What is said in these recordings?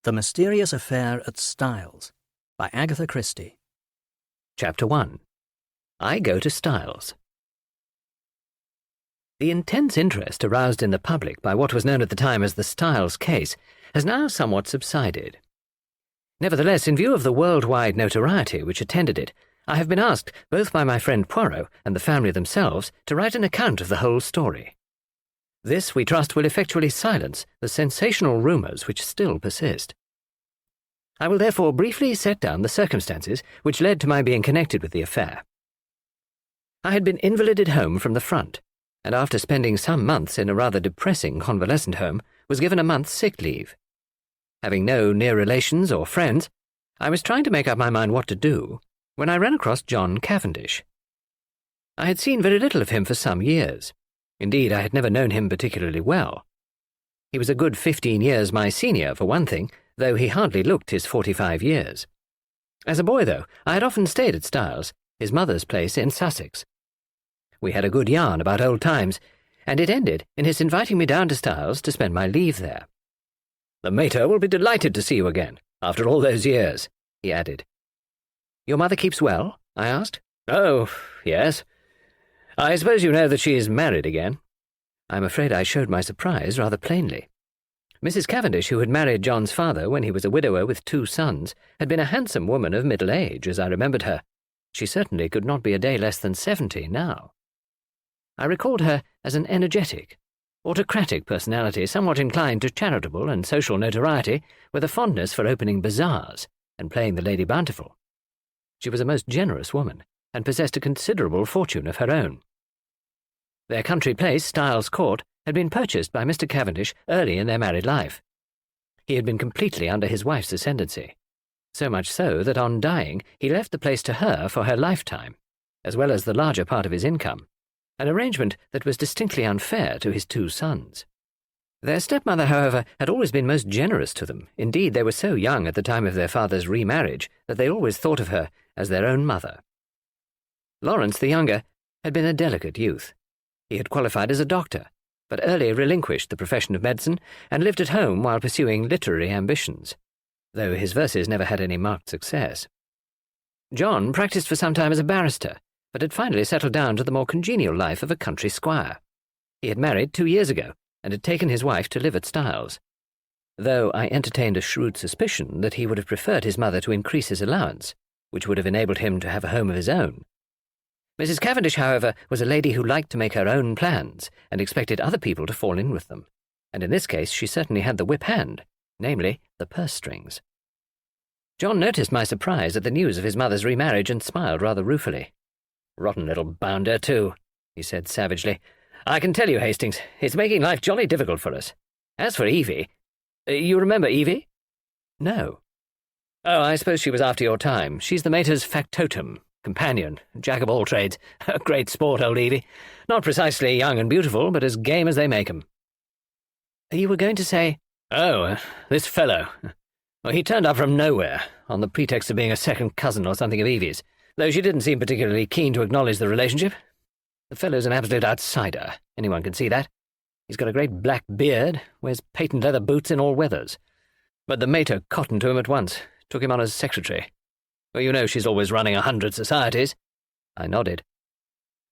The Mysterious Affair at Styles by Agatha Christie. Chapter 1. I Go to Styles. The intense interest aroused in the public by what was known at the time as the Styles case has now somewhat subsided. Nevertheless, in view of the worldwide notoriety which attended it, I have been asked, both by my friend Poirot and the family themselves, to write an account of the whole story. This, we trust, will effectually silence the sensational rumours which still persist. I will therefore briefly set down the circumstances which led to my being connected with the affair. I had been invalided home from the front, and after spending some months in a rather depressing convalescent home, was given a month's sick leave. Having no near relations or friends, I was trying to make up my mind what to do when I ran across John Cavendish. I had seen very little of him for some years. Indeed, I had never known him particularly well. He was a good 15 years my senior, for one thing, though he hardly looked his 45 years. As a boy, though, I had often stayed at Styles, his mother's place in Sussex. We had a good yarn about old times, and it ended in his inviting me down to Styles to spend my leave there. "The mater will be delighted to see you again, after all those years," he added. "Your mother keeps well?" I asked. "Oh, yes. I suppose you know that she is married again." I'm afraid I showed my surprise rather plainly. Mrs. Cavendish, who had married John's father when he was a widower with 2 sons, had been a handsome woman of middle age, as I remembered her. She certainly could not be a day less than 70 now. I recalled her as an energetic, autocratic personality somewhat inclined to charitable and social notoriety, with a fondness for opening bazaars and playing the Lady Bountiful. She was a most generous woman, and possessed a considerable fortune of her own. Their country place, Styles Court, had been purchased by Mr. Cavendish early in their married life. He had been completely under his wife's ascendancy, so much so that on dying he left the place to her for her lifetime, as well as the larger part of his income, an arrangement that was distinctly unfair to his 2 sons. Their stepmother, however, had always been most generous to them. Indeed, they were so young at the time of their father's remarriage that they always thought of her as their own mother. Lawrence, the younger, had been a delicate youth. He had qualified as a doctor, but early relinquished the profession of medicine and lived at home while pursuing literary ambitions, though his verses never had any marked success. John practised for some time as a barrister, but had finally settled down to the more congenial life of a country squire. He had married 2 years ago, and had taken his wife to live at Styles, though I entertained a shrewd suspicion that he would have preferred his mother to increase his allowance, which would have enabled him to have a home of his own. Mrs. Cavendish, however, was a lady who liked to make her own plans and expected other people to fall in with them, and in this case she certainly had the whip hand, namely, the purse strings. John noticed my surprise at the news of his mother's remarriage and smiled rather ruefully. "Rotten little bounder, too," he said savagely. "I can tell you, Hastings, it's making life jolly difficult for us. As for Evie— you remember Evie?" "No." "Oh, I suppose she was after your time. She's the mater's factotum. Companion, jack of all trades. A great sport, old Evie. Not precisely young and beautiful, but as game as they make 'em." "You were going to say—" "Oh, this fellow. Well, he turned up from nowhere, on the pretext of being a second cousin or something of Evie's, though she didn't seem particularly keen to acknowledge the relationship. The fellow's an absolute outsider, anyone can see that. He's got a great black beard, wears patent leather boots in all weathers. But the mater cottoned to him at once, took him on as secretary. Well, you know she's always running 100 societies." I nodded.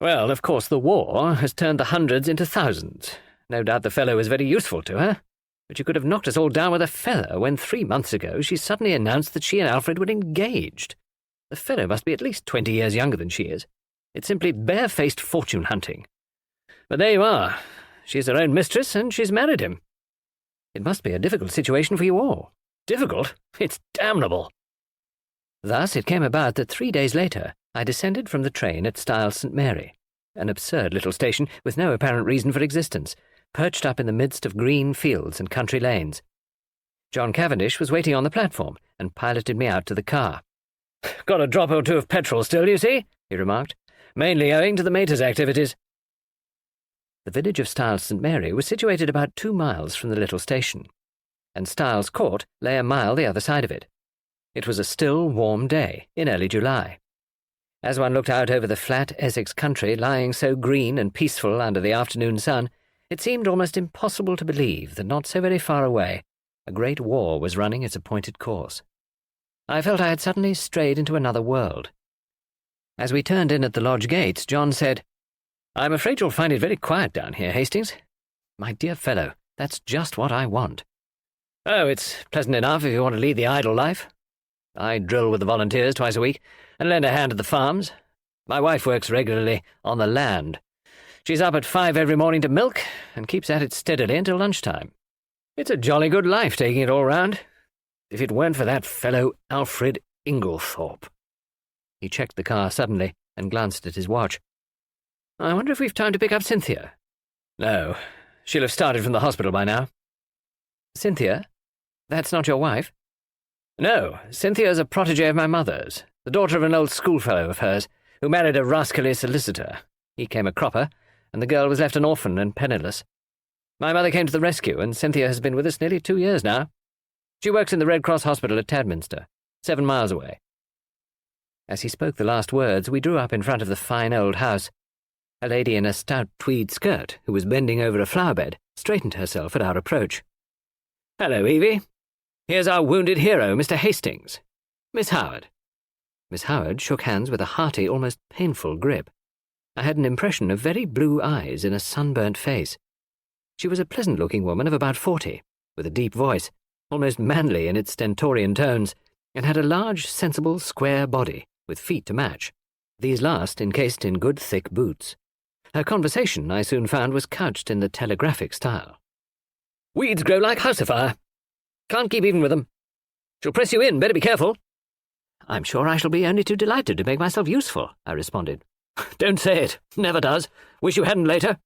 "Well, of course the war has turned the hundreds into thousands. No doubt the fellow was very useful to her, but you could have knocked us all down with a feather when 3 months ago she suddenly announced that she and Alfred were engaged. The fellow must be at least 20 years younger than she is. It's simply barefaced fortune-hunting. But there you are. She's her own mistress, and she's married him. It must be a difficult situation for you all." "Difficult? It's damnable." Thus it came about that 3 days later I descended from the train at Styles St. Mary, an absurd little station with no apparent reason for existence, perched up in the midst of green fields and country lanes. John Cavendish was waiting on the platform and piloted me out to the car. "Got a drop or 2 of petrol still, you see," he remarked. "Mainly owing to the mater's activities." The village of Styles St. Mary was situated about 2 miles from the little station, and Styles Court lay a mile the other side of it. It was a still, warm day in early July. As one looked out over the flat Essex country lying so green and peaceful under the afternoon sun, it seemed almost impossible to believe that not so very far away A great war was running its appointed course. I felt I had suddenly strayed into another world. As we turned in at the lodge gates, John said, "I'm afraid you'll find it very quiet down here, Hastings. My dear fellow, that's just what I want." "Oh, it's pleasant enough if you want to lead the idle life. I drill with the volunteers twice a week and lend a hand at the farms. My wife works regularly on the land. She's up at 5 every morning to milk and keeps at it steadily until lunchtime. It's a jolly good life taking it all round. If it weren't for that fellow Alfred Inglethorpe." He checked the car suddenly and glanced at his watch. "I wonder if we've time to pick up Cynthia." "No, she'll have started from the hospital by now." "Cynthia? That's not your wife?" "No, Cynthia's a protégée of my mother's, the daughter of an old schoolfellow of hers, who married a rascally solicitor. He came a cropper, and the girl was left an orphan and penniless. My mother came to the rescue, and Cynthia has been with us nearly 2 years now. She works in the Red Cross Hospital at Tadminster, 7 miles away." As he spoke the last words, we drew up in front of the fine old house. A lady in a stout tweed skirt, who was bending over a flower-bed, straightened herself at our approach. "Hello, Evie. Here's our wounded hero, Mr. Hastings. Miss Howard." Miss Howard shook hands with a hearty, almost painful grip. I had an impression of very blue eyes in a sunburnt face. She was a pleasant-looking woman of about 40, with a deep voice, almost manly in its stentorian tones, and had a large, sensible, square body, with feet to match, these last encased in good thick boots. Her conversation, I soon found, was couched in the telegraphic style. "Weeds grow like house-afire. Can't keep even with them. She'll press you in, better be careful." "I'm sure I shall be only too delighted to make myself useful," I responded. "Don't say it. Never does. Wish you hadn't later."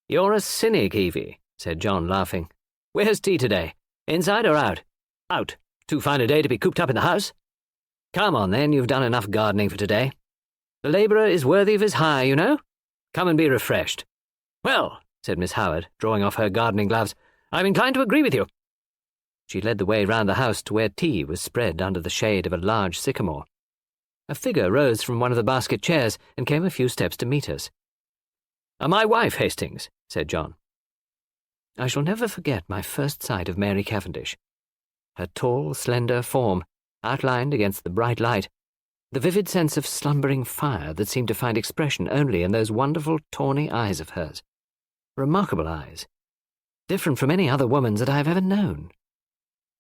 "You're a cynic, Evie," said John, laughing. "Where's tea today? Inside or out?" "Out. Too fine a day to be cooped up in the house." "Come on, then, you've done enough gardening for today. The labourer is worthy of his hire, you know. Come and be refreshed." "Well," said Miss Howard, drawing off her gardening gloves, "I'm inclined to agree with you." She led the way round the house to where tea was spread under the shade of a large sycamore. A figure rose from one of the basket chairs and came a few steps to meet us. "My wife, Hastings," said John. I shall never forget my first sight of Mary Cavendish. Her tall, slender form, outlined against the bright light, the vivid sense of slumbering fire that seemed to find expression only in those wonderful tawny eyes of hers. Remarkable eyes, different from any other woman's that I have ever known.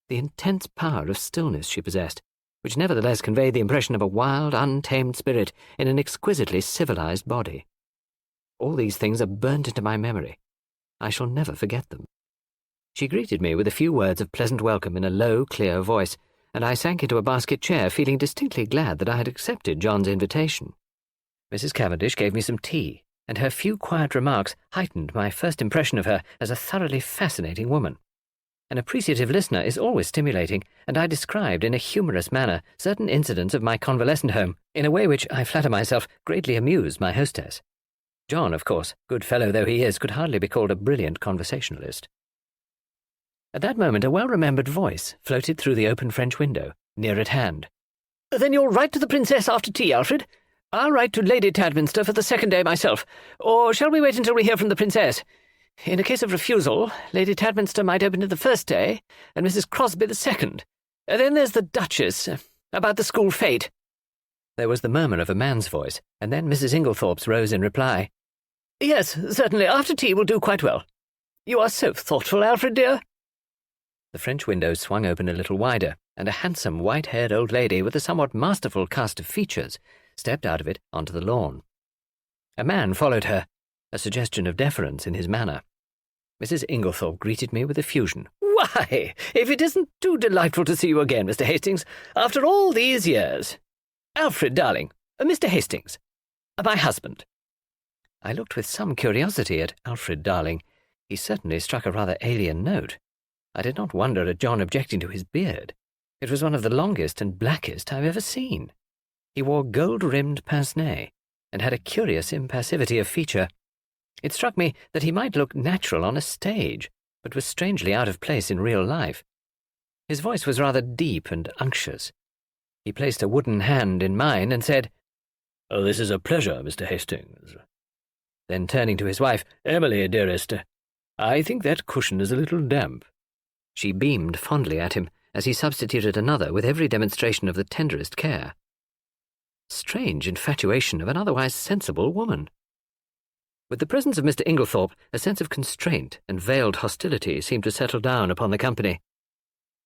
The intense power of stillness she possessed, which nevertheless conveyed the impression of a wild, untamed spirit in an exquisitely civilized body. All these things are burnt into my memory. I shall never forget them. She greeted me with a few words of pleasant welcome in a low, clear voice, and I sank into a basket chair, feeling distinctly glad that I had accepted John's invitation. Mrs. Cavendish gave me some tea, and her few quiet remarks heightened my first impression of her as a thoroughly fascinating woman. An appreciative listener is always stimulating, and I described in a humorous manner certain incidents of my convalescent home in a way which, I flatter myself, greatly amused my hostess. John, of course, good fellow though he is, could hardly be called a brilliant conversationalist. At that moment a well-remembered voice floated through the open French window, near at hand. "Then you'll write to the Princess after tea, Alfred? I'll write to Lady Tadminster for the second day myself. Or shall we wait until we hear from the Princess? In a case of refusal, Lady Tadminster might open it the first day, and Mrs. Crosby the second. Then there's the Duchess, about the school fete." There was the murmur of a man's voice, and then Mrs. Inglethorpe's rose in reply. "Yes, certainly, after tea will do quite well. You are so thoughtful, Alfred, dear." The French window swung open a little wider, and a handsome, white-haired old lady with a somewhat masterful cast of features stepped out of it onto the lawn. A man followed her, a suggestion of deference in his manner. Mrs. Inglethorpe greeted me with effusion. "Why, if it isn't too delightful to see you again, Mr. Hastings, after all these years. Alfred, darling, Mr. Hastings, my husband." I looked with some curiosity at Alfred, darling. He certainly struck a rather alien note. I did not wonder at John objecting to his beard. It was one of the longest and blackest I've ever seen. He wore gold-rimmed pince-nez, and had a curious impassivity of feature. It struck me that he might look natural on a stage, but was strangely out of place in real life. His voice was rather deep and unctuous. He placed a wooden hand in mine and said, "Oh, this is a pleasure, Mr. Hastings." Then turning to his wife, "Emily, dearest, I think that cushion is a little damp." She beamed fondly at him as he substituted another with every demonstration of the tenderest care. Strange infatuation of an otherwise sensible woman. With the presence of Mr. Inglethorpe, a sense of constraint and veiled hostility seemed to settle down upon the company.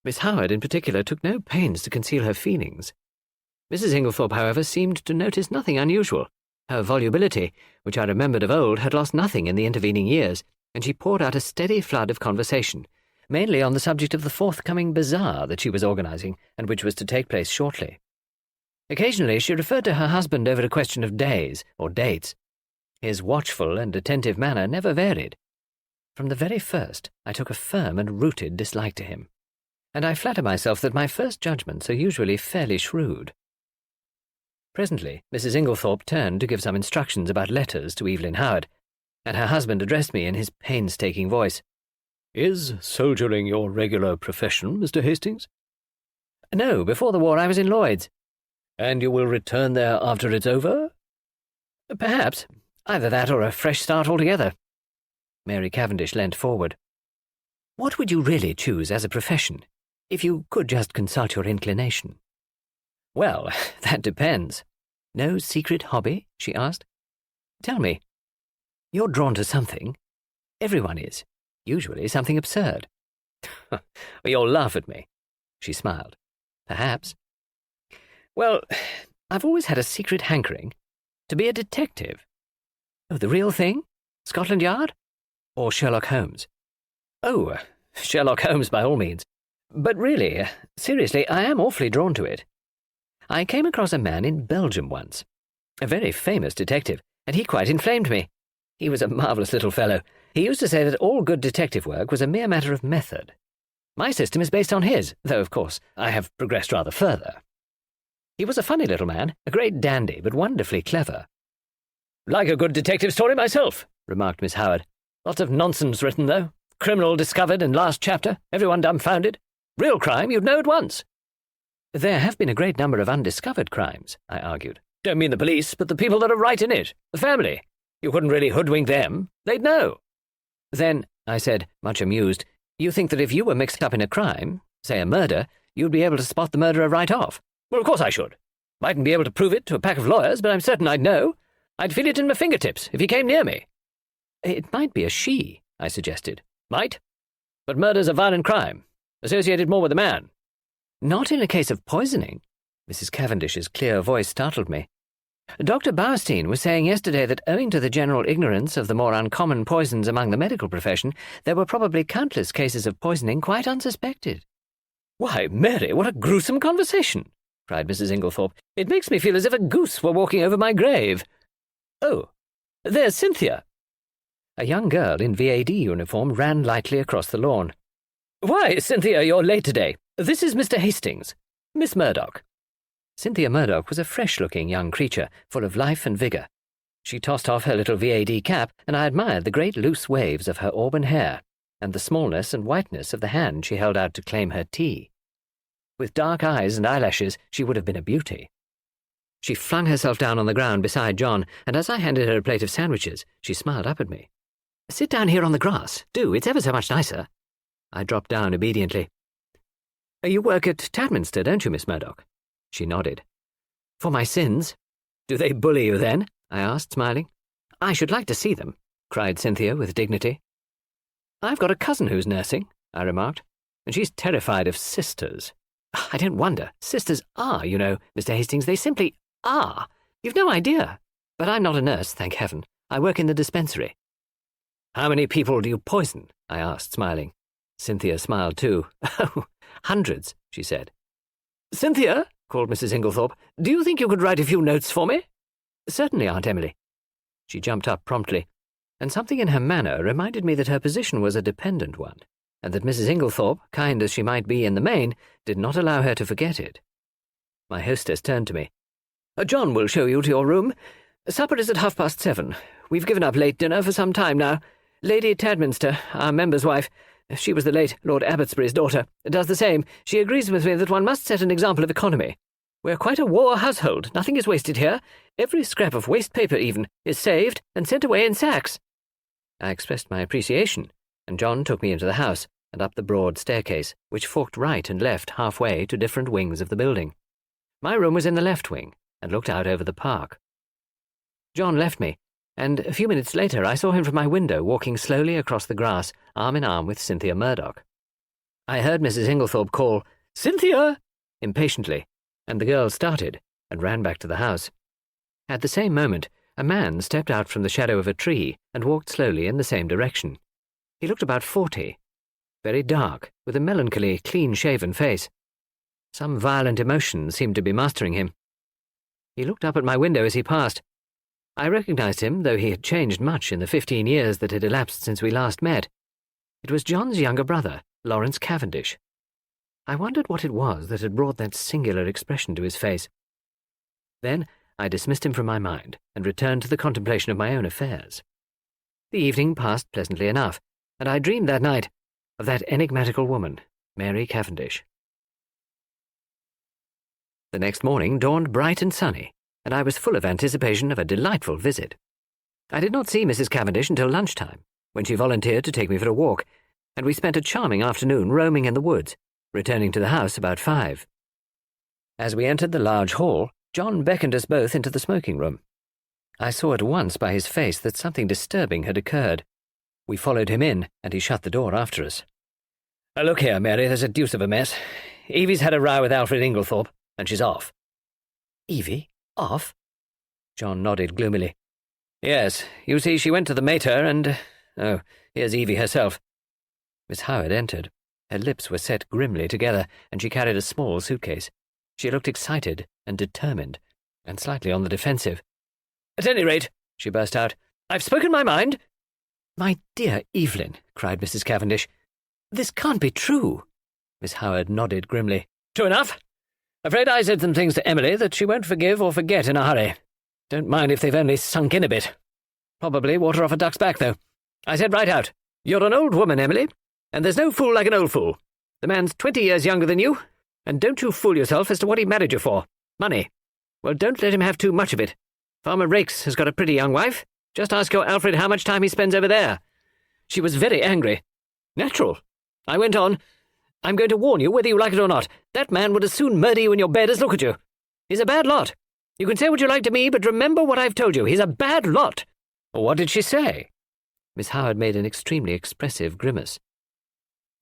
Miss Howard, in particular, took no pains to conceal her feelings. Mrs. Inglethorpe, however, seemed to notice nothing unusual. Her volubility, which I remembered of old, had lost nothing in the intervening years, and she poured out a steady flood of conversation, mainly on the subject of the forthcoming bazaar that she was organising and which was to take place shortly. Occasionally she referred to her husband over a question of days or dates. His watchful and attentive manner never varied. From the very first I took a firm and rooted dislike to him, and I flatter myself that my first judgments are usually fairly shrewd. Presently Mrs. Inglethorpe turned to give some instructions about letters to Evelyn Howard, and her husband addressed me in his painstaking voice. "Is soldiering your regular profession, Mr. Hastings?" "No, before the war I was in Lloyd's." "And you will return there after it's over?" "Perhaps. Either that or a fresh start altogether." Mary Cavendish leant forward. "What would you really choose as a profession, if you could just consult your inclination?" "Well, that depends." "No secret hobby?" she asked. "Tell me. You're drawn to something. Everyone is. Usually something absurd." "You'll laugh at me." She smiled. "Perhaps." "Well, I've always had a secret hankering to be a detective." "Oh, the real thing? Scotland Yard? Or Sherlock Holmes?" "Oh, Sherlock Holmes by all means. But really, seriously, I am awfully drawn to it. I came across a man in Belgium once, a very famous detective, and he quite inflamed me. He was a marvellous little fellow. He used to say that all good detective work was a mere matter of method. My system is based on his, though, of course, I have progressed rather further. He was a funny little man, a great dandy, but wonderfully clever." "Like a good detective story myself," remarked Miss Howard. "Lots of nonsense written, though. Criminal discovered in last chapter, everyone dumbfounded. Real crime, you'd know at once." "There have been a great number of undiscovered crimes," I argued. "Don't mean the police, but the people that are right in it, the family. You couldn't really hoodwink them. They'd know." "Then," I said, much amused, "you think that if you were mixed up in a crime, say a murder, you'd be able to spot the murderer right off?" "Well, of course I should. Mightn't be able to prove it to a pack of lawyers, but I'm certain I'd know. I'd feel it in my fingertips if he came near me." "It might be a she," I suggested. "Might. But murder's a violent crime, associated more with a man." "Not in a case of poisoning." Mrs. Cavendish's clear voice startled me. "Dr. BAUERSTEIN was saying yesterday that owing to the general ignorance of the more uncommon poisons among the medical profession, there were probably countless cases of poisoning quite unsuspected." "Why, Mary, what a gruesome conversation!" cried Mrs. Inglethorpe. "It makes me feel as if a goose were walking over my grave. Oh, there's Cynthia." A young girl in VAD uniform ran lightly across the lawn. "Why, Cynthia, you're late today. This is Mr. Hastings. Miss Murdoch." Cynthia Murdoch was a fresh-looking young creature, full of life and vigour. She tossed off her little VAD cap, and I admired the great loose waves of her auburn hair, and the smallness and whiteness of the hand she held out to claim her tea. With dark eyes and eyelashes, she would have been a beauty. She flung herself down on the ground beside John, and as I handed her a plate of sandwiches, she smiled up at me. "Sit down here on the grass. Do, it's ever so much nicer." I dropped down obediently. "You work at Tadminster, don't you, Miss Murdoch?" She nodded. "For my sins." "Do they bully you, then?" I asked, smiling. "I should like to see them," cried Cynthia with dignity. "I've got a cousin who's nursing," I remarked, "and she's terrified of sisters." "I don't wonder. Sisters are, you know, Mr. Hastings. They simply are. You've no idea. But I'm not a nurse, thank heaven. I work in the dispensary." "How many people do you poison?" I asked, smiling. Cynthia smiled too. "Oh, hundreds," she said. "Cynthia," called Mrs. Inglethorpe, "do you think you could write a few notes for me?" "Certainly, Aunt Emily." She jumped up promptly, and something in her manner reminded me that her position was a dependent one, and that Mrs. Inglethorpe, kind as she might be in the main, did not allow her to forget it. My hostess turned to me. "John will show you to your room. Supper is at 7:30. We've given up late dinner for some time now. Lady Tadminster, our member's wife, she was the late Lord Abbotsbury's daughter, does the same. She agrees with me that one must set an example of economy. We're quite a war household. Nothing is wasted here. Every scrap of waste paper, even, is saved and sent away in sacks." I expressed my appreciation, and John took me into the house, and up the broad staircase, which forked right and left halfway to different wings of the building. My room was in the left wing, and looked out over the park. John left me, and a few minutes later I saw him from my window walking slowly across the grass, arm in arm with Cynthia Murdoch. I heard Mrs. Inglethorpe call, "Cynthia!" impatiently, and the girl started and ran back to the house. At the same moment, a man stepped out from the shadow of a tree and walked slowly in the same direction. He looked about 40, very dark, with a melancholy, clean-shaven face. Some violent emotion seemed to be mastering him. He looked up at my window as he passed. I recognized him, though he had changed much in the 15 years that had elapsed since we last met. It was John's younger brother, Lawrence Cavendish. I wondered what it was that had brought that singular expression to his face. Then I dismissed him from my mind and returned to the contemplation of my own affairs. The evening passed pleasantly enough, and I dreamed that night of that enigmatical woman, Mary Cavendish. The next morning dawned bright and sunny, and I was full of anticipation of a delightful visit. I did not see Mrs. Cavendish until lunchtime, when she volunteered to take me for a walk, and we spent a charming afternoon roaming in the woods, returning to the house about 5. As we entered the large hall, John beckoned us both into the smoking room. I saw at once by his face that something disturbing had occurred. We followed him in, and he shut the door after us. "Look here, Mary, there's a deuce of a mess. Evie's had a row with Alfred Inglethorpe, and she's off." "Evie? Off?" John nodded gloomily. "Yes, you see, she went to the mater and— oh, here's Evie herself." Miss Howard entered. Her lips were set grimly together, and she carried a small suitcase. She looked excited and determined, and slightly on the defensive. "At any rate," she burst out, "I've spoken my mind." "My dear Evelyn," cried Mrs. Cavendish, "this can't be true." Miss Howard nodded grimly. "True enough. Afraid I said some things to Emily that she won't forgive or forget in a hurry. Don't mind if they've only sunk in a bit. Probably water off a duck's back, though. I said right out, 'You're an old woman, Emily, and there's no fool like an old fool. The man's 20 years younger than you, and don't you fool yourself as to what he married you for. Money. Well, don't let him have too much of it. Farmer Rakes has got a pretty young wife. Just ask your Alfred how much time he spends over there.' She was very angry. Natural. I went on, 'I'm going to warn you, whether you like it or not. That man would as soon murder you in your bed as look at you. He's a bad lot. You can say what you like to me, but remember what I've told you. He's a bad lot.'" "What did she say?" Miss Howard made an extremely expressive grimace.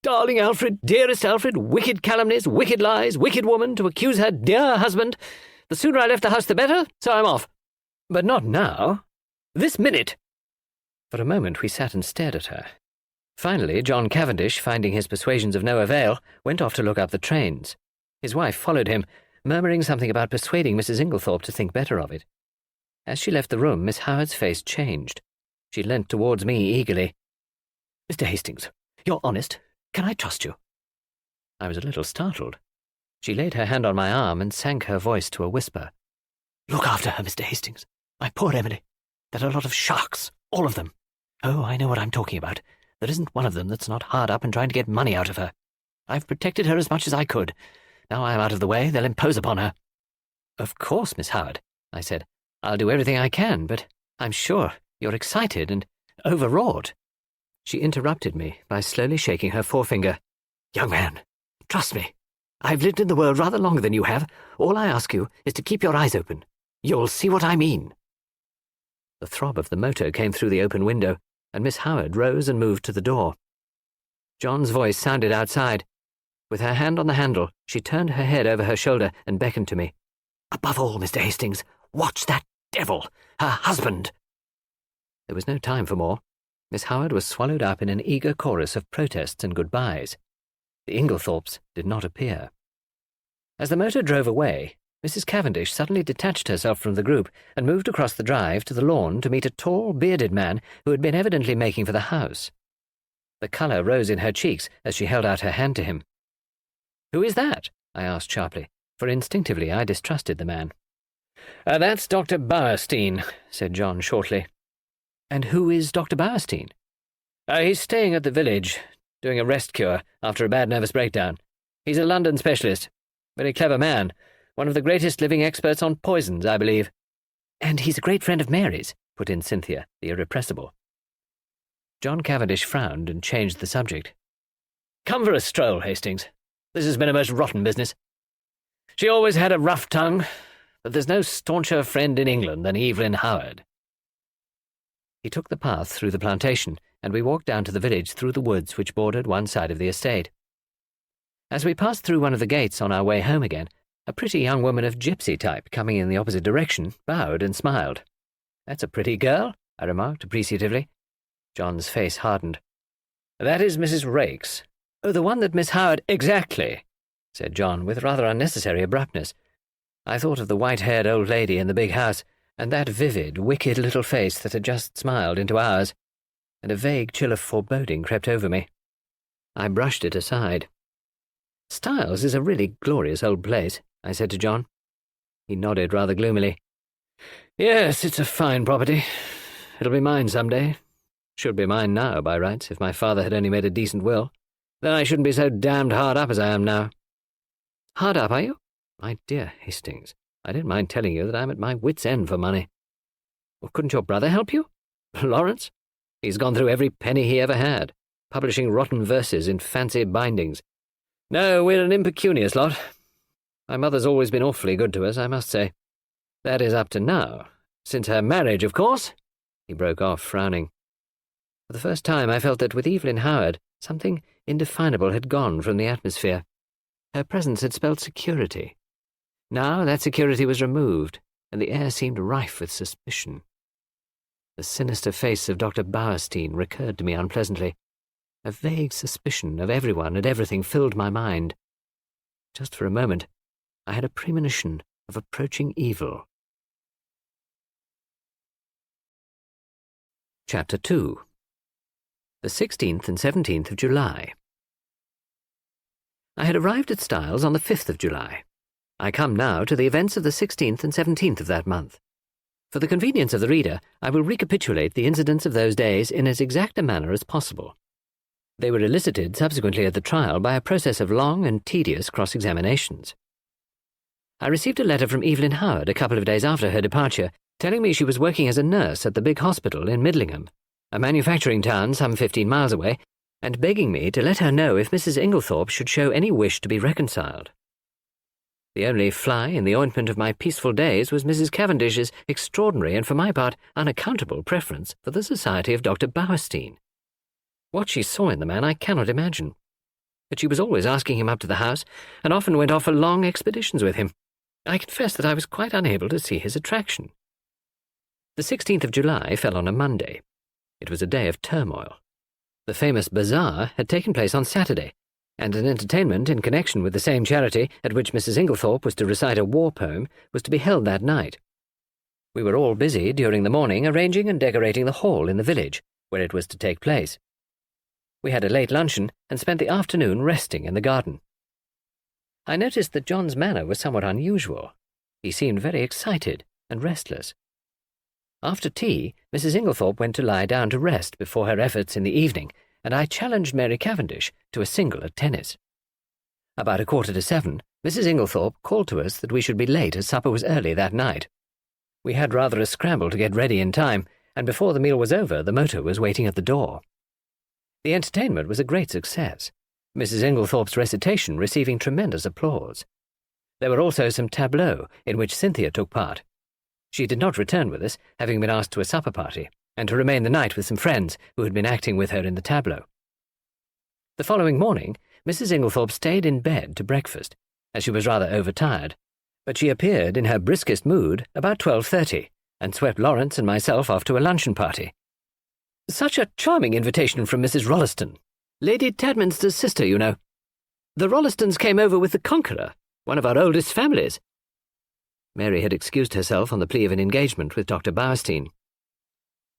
"Darling Alfred, dearest Alfred, wicked calumnies, wicked lies, wicked woman, to accuse her dear husband. The sooner I left the house the better, so I'm off." "But not now." "This minute." For a moment we sat and stared at her. Finally, John Cavendish, finding his persuasions of no avail, went off to look up the trains. His wife followed him, murmuring something about persuading Mrs. Inglethorpe to think better of it. As she left the room, Miss Howard's face changed. She leant towards me eagerly. "Mr. Hastings, you're honest. Can I trust you?" I was a little startled. She laid her hand on my arm and sank her voice to a whisper. "Look after her, Mr. Hastings. My poor Emily. They're a lot of sharks, all of them. Oh, I know what I'm talking about. There isn't one of them that's not hard up and trying to get money out of her. I've protected her as much as I could. Now I'm out of the way, they'll impose upon her." "Of course, Miss Howard," I said. "I'll do everything I can, but I'm sure you're excited and overwrought." She interrupted me by slowly shaking her forefinger. "Young man, trust me. I've lived in the world rather longer than you have. All I ask you is to keep your eyes open. You'll see what I mean." The throb of the motor came through the open window, and Miss Howard rose and moved to the door. John's voice sounded outside. With her hand on the handle, she turned her head over her shoulder and beckoned to me. "Above all, Mr. Hastings, watch that devil, her husband." There was no time for more. Miss Howard was swallowed up in an eager chorus of protests and goodbyes. The Inglethorpes did not appear. As the motor drove away, Mrs. Cavendish suddenly detached herself from the group and moved across the drive to the lawn to meet a tall, bearded man who had been evidently making for the house. The colour rose in her cheeks as she held out her hand to him. "Who is that?" I asked sharply, for instinctively I distrusted the man. "That's Dr. Bauerstein," said John shortly. "And who is Dr. Bauerstein?" He's staying at the village, doing a rest cure after a bad nervous breakdown. He's a London specialist. Very clever man. One of the greatest living experts on poisons, I believe." "And he's a great friend of Mary's," put in Cynthia, the irrepressible. John Cavendish frowned and changed the subject. Come for a stroll, Hastings. This has been a most rotten business. She always had a rough tongue, but there's no stauncher friend in England than Evelyn Howard." He took the path through the plantation, and we walked down to the village through the woods which bordered one side of the estate. As we passed through one of the gates on our way home again, a pretty young woman of gypsy type, coming in the opposite direction, bowed and smiled. "That's a pretty girl," I remarked appreciatively. John's face hardened. "That is Mrs. Raikes." "Oh, the one that Miss Howard—" "Exactly," said John, with rather unnecessary abruptness. I thought of the white-haired old lady in the big house, and that vivid, wicked little face that had just smiled into ours, and a vague chill of foreboding crept over me. I brushed it aside. "Styles is a really glorious old place," I said to John. He nodded rather gloomily. "Yes, it's a fine property. It'll be mine some day. Should be mine now, by rights, if my father had only made a decent will. Then I shouldn't be so damned hard up as I am now." "Hard up, are you?" "My dear Hastings, I don't mind telling you that I'm at my wits' end for money." "Well, couldn't your brother help you?" "Lawrence? He's gone through every penny he ever had, publishing rotten verses in fancy bindings. No, we're an impecunious lot. My mother's always been awfully good to us, I must say. That is up to now. Since her marriage, of course." He broke off, frowning. For the first time I felt that with Evelyn Howard, something indefinable had gone from the atmosphere. Her presence had spelled security. Now that security was removed, and the air seemed rife with suspicion. The sinister face of Dr. Bauerstein recurred to me unpleasantly. A vague suspicion of everyone and everything filled my mind. Just for a moment, I had a premonition of approaching evil. Chapter 2. The 16th and 17th of July. I had arrived at Styles on the 5th of July. I come now to the events of the 16th and 17th of that month. For the convenience of the reader, I will recapitulate the incidents of those days in as exact a manner as possible. They were elicited subsequently at the trial by a process of long and tedious cross-examinations. I received a letter from Evelyn Howard a couple of days after her departure, telling me she was working as a nurse at the big hospital in Midlingham, a manufacturing town some 15 miles away, and begging me to let her know if Mrs. Inglethorpe should show any wish to be reconciled. The only fly in the ointment of my peaceful days was Mrs. Cavendish's extraordinary and, for my part, unaccountable preference for the society of Dr. Bauerstein. What she saw in the man I cannot imagine. But she was always asking him up to the house, and often went off for long expeditions with him. I confess that I was quite unable to see his attraction. The 16th of July fell on a Monday. It was a day of turmoil. The famous bazaar had taken place on Saturday, and an entertainment in connection with the same charity at which Mrs. Inglethorpe was to recite a war poem was to be held that night. We were all busy during the morning arranging and decorating the hall in the village, where it was to take place. We had a late luncheon and spent the afternoon resting in the garden. I noticed that John's manner was somewhat unusual. He seemed very excited and restless. After tea, Mrs. Inglethorpe went to lie down to rest before her efforts in the evening, and I challenged Mary Cavendish to a single at tennis. About 6:45, Mrs. Inglethorpe called to us that we should be late as supper was early that night. We had rather a scramble to get ready in time, and before the meal was over the motor was waiting at the door. The entertainment was a great success, Mrs. Inglethorpe's recitation receiving tremendous applause. There were also some tableaux in which Cynthia took part. She did not return with us, having been asked to a supper party, and to remain the night with some friends who had been acting with her in the tableau. The following morning, Mrs. Inglethorpe stayed in bed to breakfast, as she was rather overtired, but she appeared in her briskest mood about 12:30, and swept Lawrence and myself off to a luncheon party. Such a charming invitation from Mrs. Rolleston, Lady Tadminster's sister, you know. The Rollestons came over with the Conqueror, one of our oldest families. Mary had excused herself on the plea of an engagement with Dr. Bauerstein.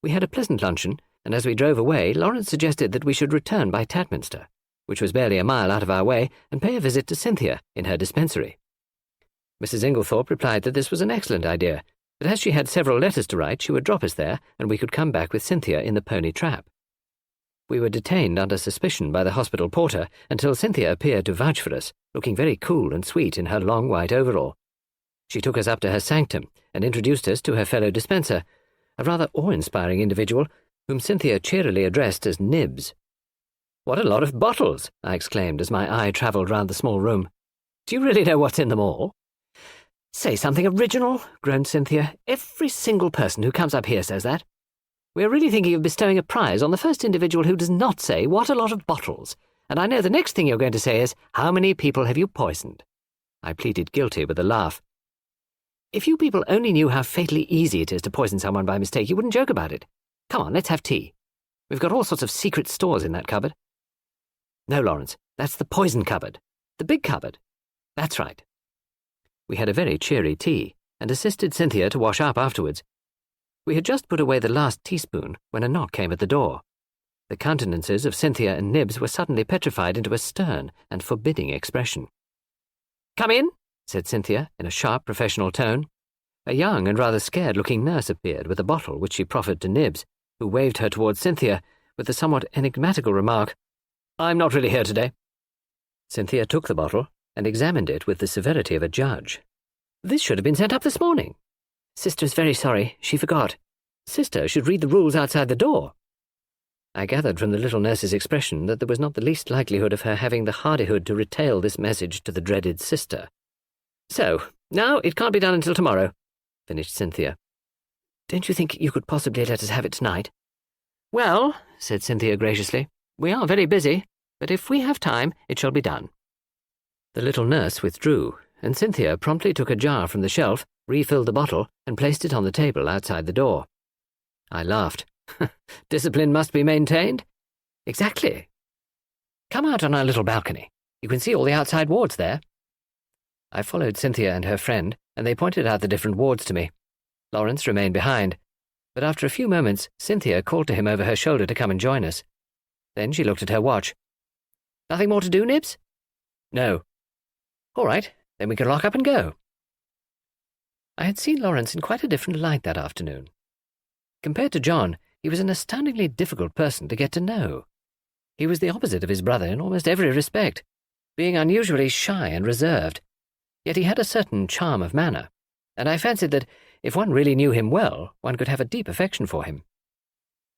We had a pleasant luncheon, and as we drove away, Lawrence suggested that we should return by Tadminster, which was barely a mile out of our way, and pay a visit to Cynthia in her dispensary. Mrs. Inglethorpe replied that this was an excellent idea, but as she had several letters to write, she would drop us there, and we could come back with Cynthia in the pony trap. We were detained under suspicion by the hospital porter until Cynthia appeared to vouch for us, looking very cool and sweet in her long white overall. She took us up to her sanctum and introduced us to her fellow dispenser, a rather awe-inspiring individual whom Cynthia cheerily addressed as Nibs. "What a lot of bottles!" I exclaimed as my eye travelled round the small room. "Do you really know what's in them all?" "Say something original," groaned Cynthia. "Every single person who comes up here says that. We are really thinking of bestowing a prize on the first individual who does not say, 'What a lot of bottles,' and I know the next thing you're going to say is, 'How many people have you poisoned?'" I pleaded guilty with a laugh. "If you people only knew how fatally easy it is to poison someone by mistake, you wouldn't joke about it. Come on, let's have tea. We've got all sorts of secret stores in that cupboard." "No, Lawrence, that's the poison cupboard. The big cupboard." "That's right." We had a very cheery tea, and assisted Cynthia to wash up afterwards. We had just put away the last teaspoon when a knock came at the door. The countenances of Cynthia and Nibs were suddenly petrified into a stern and forbidding expression. "Come in," said Cynthia in a sharp professional tone. A young and rather scared-looking nurse appeared with a bottle which she proffered to Nibs, who waved her towards Cynthia with the somewhat enigmatical remark, "I'm not really here today." Cynthia took the bottle and examined it with the severity of a judge. "This should have been sent up this morning." "Sister's very sorry. She forgot. Sister should read the rules outside the door." I gathered from the little nurse's expression that there was not the least likelihood of her having the hardihood to retail this message to the dreaded sister. "So, now it can't be done until tomorrow," finished Cynthia. "Don't you think you could possibly let us have it tonight?" "Well," said Cynthia graciously, "we are very busy, but if we have time, it shall be done." The little nurse withdrew, and Cynthia promptly took a jar from the shelf, refilled the bottle, and placed it on the table outside the door. I laughed. "Discipline must be maintained?" "Exactly. Come out on our little balcony. You can see all the outside wards there." I followed Cynthia and her friend, and they pointed out the different wards to me. Lawrence remained behind, but after a few moments Cynthia called to him over her shoulder to come and join us. Then she looked at her watch. "Nothing more to do, Nibs?" "No." "All right, then we can lock up and go." I had seen Lawrence in quite a different light that afternoon. Compared to John, he was an astoundingly difficult person to get to know. He was the opposite of his brother in almost every respect, being unusually shy and reserved. Yet he had a certain charm of manner, and I fancied that, if one really knew him well, one could have a deep affection for him.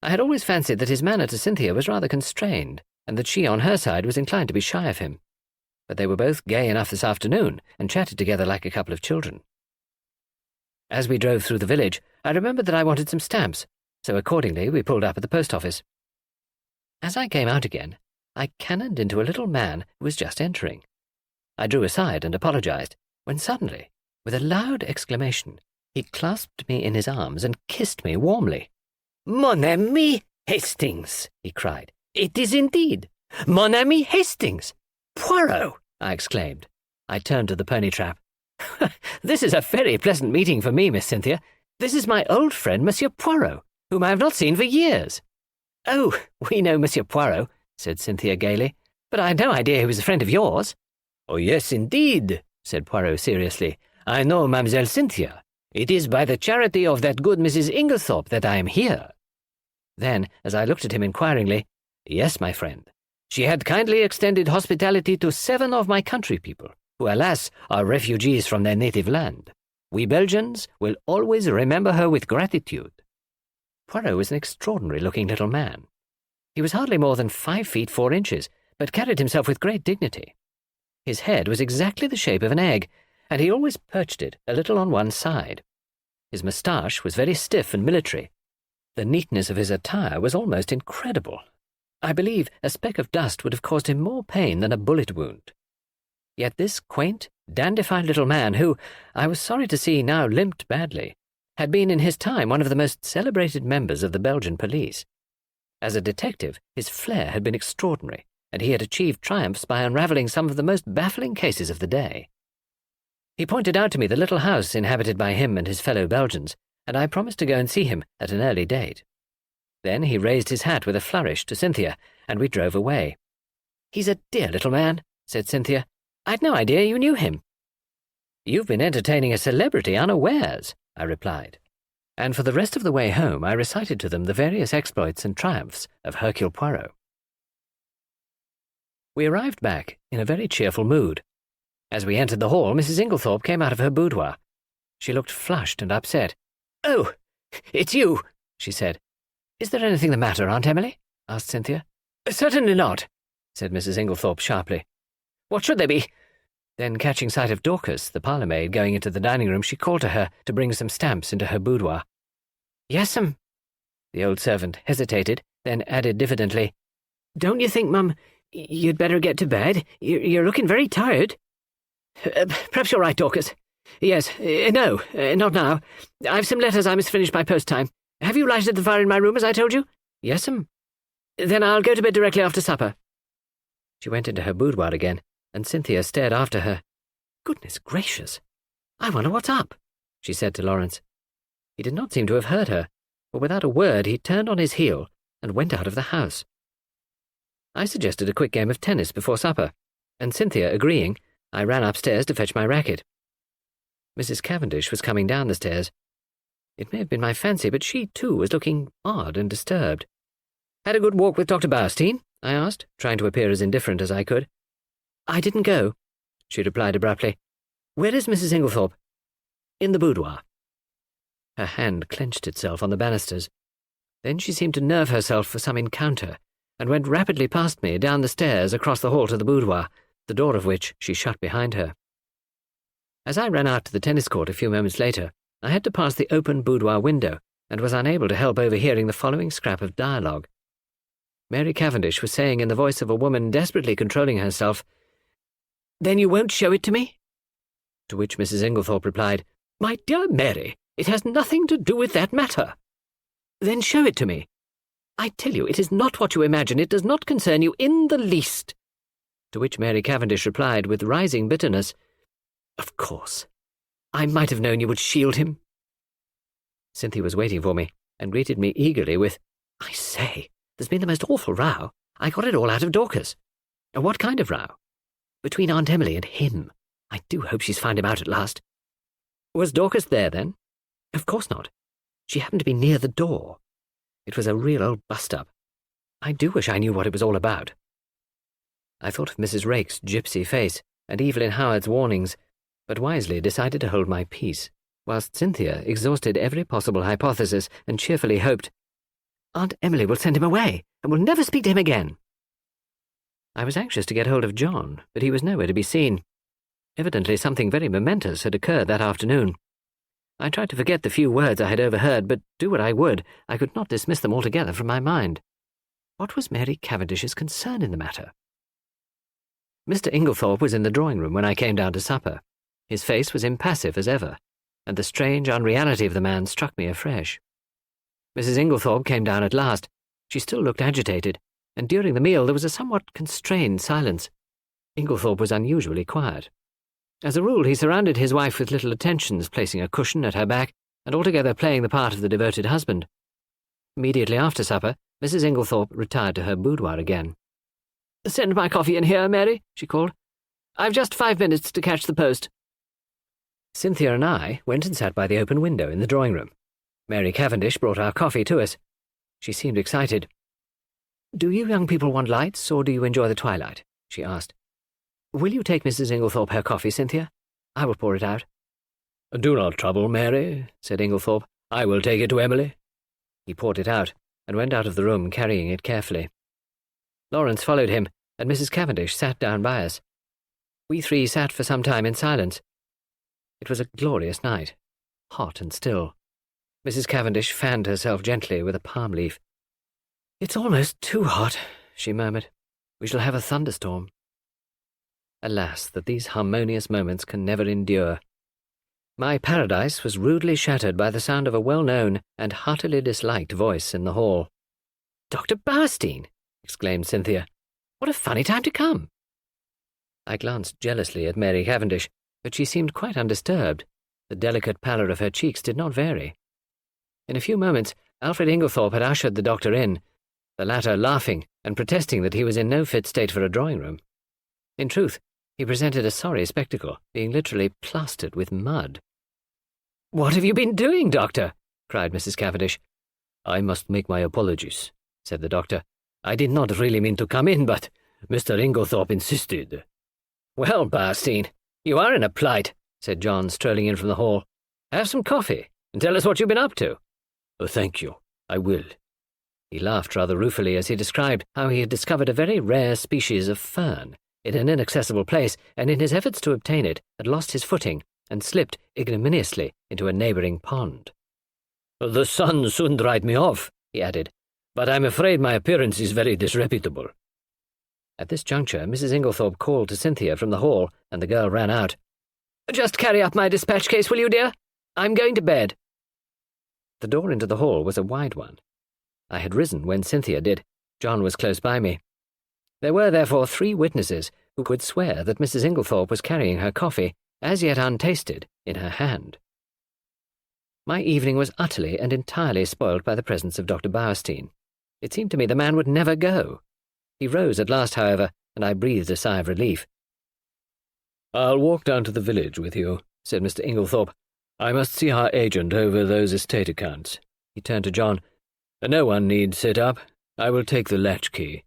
I had always fancied that his manner to Cynthia was rather constrained, and that she, on her side, was inclined to be shy of him. But they were both gay enough this afternoon, and chatted together like a couple of children. As we drove through the village, I remembered that I wanted some stamps, so accordingly we pulled up at the post office. As I came out again, I cannoned into a little man who was just entering. I drew aside and apologized, when suddenly, with a loud exclamation, he clasped me in his arms and kissed me warmly. "Mon ami Hastings," he cried. "It is indeed. Mon ami Hastings." "Poirot!" I exclaimed. I turned to the pony trap. "This is a very pleasant meeting for me, Miss Cynthia. This is my old friend, Monsieur Poirot, whom I have not seen for years." "Oh, we know Monsieur Poirot," said Cynthia gaily, "but I had no idea he was a friend of yours." "Oh, yes, indeed," said Poirot seriously. "I know Mademoiselle Cynthia. It is by the charity of that good Mrs. Inglethorpe that I am here." Then, as I looked at him inquiringly, "Yes, my friend. She had kindly extended hospitality to 7 of my country people, who, alas, are refugees from their native land. We Belgians will always remember her with gratitude." Poirot was an extraordinary-looking little man. He was hardly more than 5 feet 4 inches, but carried himself with great dignity. His head was exactly the shape of an egg, and he always perched it a little on one side. His moustache was very stiff and military. The neatness of his attire was almost incredible. I believe a speck of dust would have caused him more pain than a bullet wound. Yet this quaint, dandified little man, who, I was sorry to see, now limped badly, had been in his time one of the most celebrated members of the Belgian police. As a detective, his flair had been extraordinary, and he had achieved triumphs by unravelling some of the most baffling cases of the day. He pointed out to me the little house inhabited by him and his fellow Belgians, and I promised to go and see him at an early date. Then he raised his hat with a flourish to Cynthia, and we drove away. "He's a dear little man," said Cynthia. "I'd no idea you knew him." "You've been entertaining a celebrity unawares," I replied. And for the rest of the way home I recited to them the various exploits and triumphs of Hercule Poirot. We arrived back in a very cheerful mood. As we entered the hall, Mrs. Inglethorpe came out of her boudoir. She looked flushed and upset. "Oh, it's you," she said. "Is there anything the matter, Aunt Emily?" asked Cynthia. "Certainly not," said Mrs. Inglethorpe sharply. "What should they be?" Then, catching sight of Dorcas, the parlour-maid, going into the dining-room, she called to her to bring some stamps into her boudoir. "Yes'm." The old servant hesitated, then added diffidently, "Don't you think, Mum, you'd better get to bed? You're looking very tired." "Perhaps you're right, Dorcas. Yes, no, not now. I've some letters I must finish by post-time. Have you lighted the fire in my room, as I told you?" "Yes'm." "Then I'll go to bed directly after supper." She went into her boudoir again, and Cynthia stared after her. "Goodness gracious! I wonder what's up," she said to Lawrence. He did not seem to have heard her, for without a word he turned on his heel and went out of the house. I suggested a quick game of tennis before supper, and Cynthia agreeing, I ran upstairs to fetch my racket. Mrs. Cavendish was coming down the stairs. It may have been my fancy, but she, too, was looking odd and disturbed. "Had a good walk with Dr. BAUERSTEIN?" I asked, trying to appear as indifferent as I could. "I didn't go," she replied abruptly. "Where is Mrs. Inglethorpe?" "In the boudoir." Her hand clenched itself on the banisters. Then she seemed to nerve herself for some encounter, and went rapidly past me down the stairs across the hall to the boudoir, the door of which she shut behind her. As I ran out to the tennis court a few moments later, I had to pass the open boudoir window, and was unable to help overhearing the following scrap of dialogue. Mary Cavendish was saying in the voice of a woman desperately controlling herself, "Then you won't show it to me?" To which Mrs. Inglethorpe replied, "My dear Mary, it has nothing to do with that matter." "Then show it to me." "I tell you, it is not what you imagine. It does not concern you in the least." To which Mary Cavendish replied with rising bitterness, "Of course. I might have known you would shield him." Cynthia was waiting for me, and greeted me eagerly with, "I say, there's been the most awful row. I got it all out of Dorcas." "What kind of row?" "Between Aunt Emily and him. I do hope she's found him out at last." "Was Dorcas there, then?" "Of course not. She happened to be near the door. It was a real old bust-up. I do wish I knew what it was all about." I thought of Mrs. Rake's gypsy face and Evelyn Howard's warnings, but wisely decided to hold my peace, whilst Cynthia exhausted every possible hypothesis and cheerfully hoped, "Aunt Emily will send him away, and will never speak to him again." I was anxious to get hold of John, but he was nowhere to be seen. Evidently something very momentous had occurred that afternoon. I tried to forget the few words I had overheard, but do what I would, I could not dismiss them altogether from my mind. What was Mary Cavendish's concern in the matter? Mr. Inglethorpe was in the drawing-room when I came down to supper. His face was impassive as ever, and the strange unreality of the man struck me afresh. Mrs. Inglethorpe came down at last. She still looked agitated, and during the meal there was a somewhat constrained silence. Inglethorpe was unusually quiet. As a rule, he surrounded his wife with little attentions, placing a cushion at her back, and altogether playing the part of the devoted husband. Immediately after supper, Mrs. Inglethorpe retired to her boudoir again. "Send my coffee in here, Mary," she called. "I've just 5 minutes to catch the post." Cynthia and I went and sat by the open window in the drawing-room. Mary Cavendish brought our coffee to us. She seemed excited. "Do you young people want lights, or do you enjoy the twilight?" she asked. "Will you take Mrs. Inglethorpe her coffee, Cynthia? I will pour it out." "Do not trouble, Mary," said Inglethorpe. "I will take it to Emily." He poured it out, and went out of the room carrying it carefully. Lawrence followed him, and Mrs. Cavendish sat down by us. We three sat for some time in silence. It was a glorious night, hot and still. Mrs. Cavendish fanned herself gently with a palm leaf. "It's almost too hot," she murmured. "We shall have a thunderstorm." Alas, that these harmonious moments can never endure. My paradise was rudely shattered by the sound of a well-known and heartily disliked voice in the hall. "Dr. BAUERSTEIN!" exclaimed Cynthia. "What a funny time to come!" I glanced jealously at Mary Cavendish, but she seemed quite undisturbed. The delicate pallor of her cheeks did not vary. In a few moments, Alfred Inglethorpe had ushered the doctor in, the latter laughing and protesting that he was in no fit state for a drawing-room. In truth, he presented a sorry spectacle, being literally plastered with mud. "What have you been doing, Doctor?" cried Mrs. Cavendish. "I must make my apologies," said the doctor. "I did not really mean to come in, but Mr. Inglethorpe insisted." "Well, BAUERSTEIN, you are in a plight," said John, strolling in from the hall. "Have some coffee, and tell us what you've been up to." "Thank you, I will." He laughed rather ruefully as he described how he had discovered a very rare species of fern in an inaccessible place, and in his efforts to obtain it had lost his footing and slipped ignominiously into a neighbouring pond. "The sun soon dried me off," he added, "but I'm afraid my appearance is very disreputable." At this juncture, Mrs. Inglethorpe called to Cynthia from the hall, and the girl ran out. "Just carry up my dispatch case, will you, dear? I'm going to bed." The door into the hall was a wide one. I had risen when Cynthia did. John was close by me. There were therefore 3 witnesses who could swear that Mrs. Inglethorpe was carrying her coffee, as yet untasted, in her hand. My evening was utterly and entirely spoilt by the presence of Dr. Bauerstein. It seemed to me the man would never go. He rose at last, however, and I breathed a sigh of relief. "I'll walk down to the village with you," said Mr. Inglethorpe. "I must see our agent over those estate accounts." He turned to John. "No one need sit up. I will take the latchkey."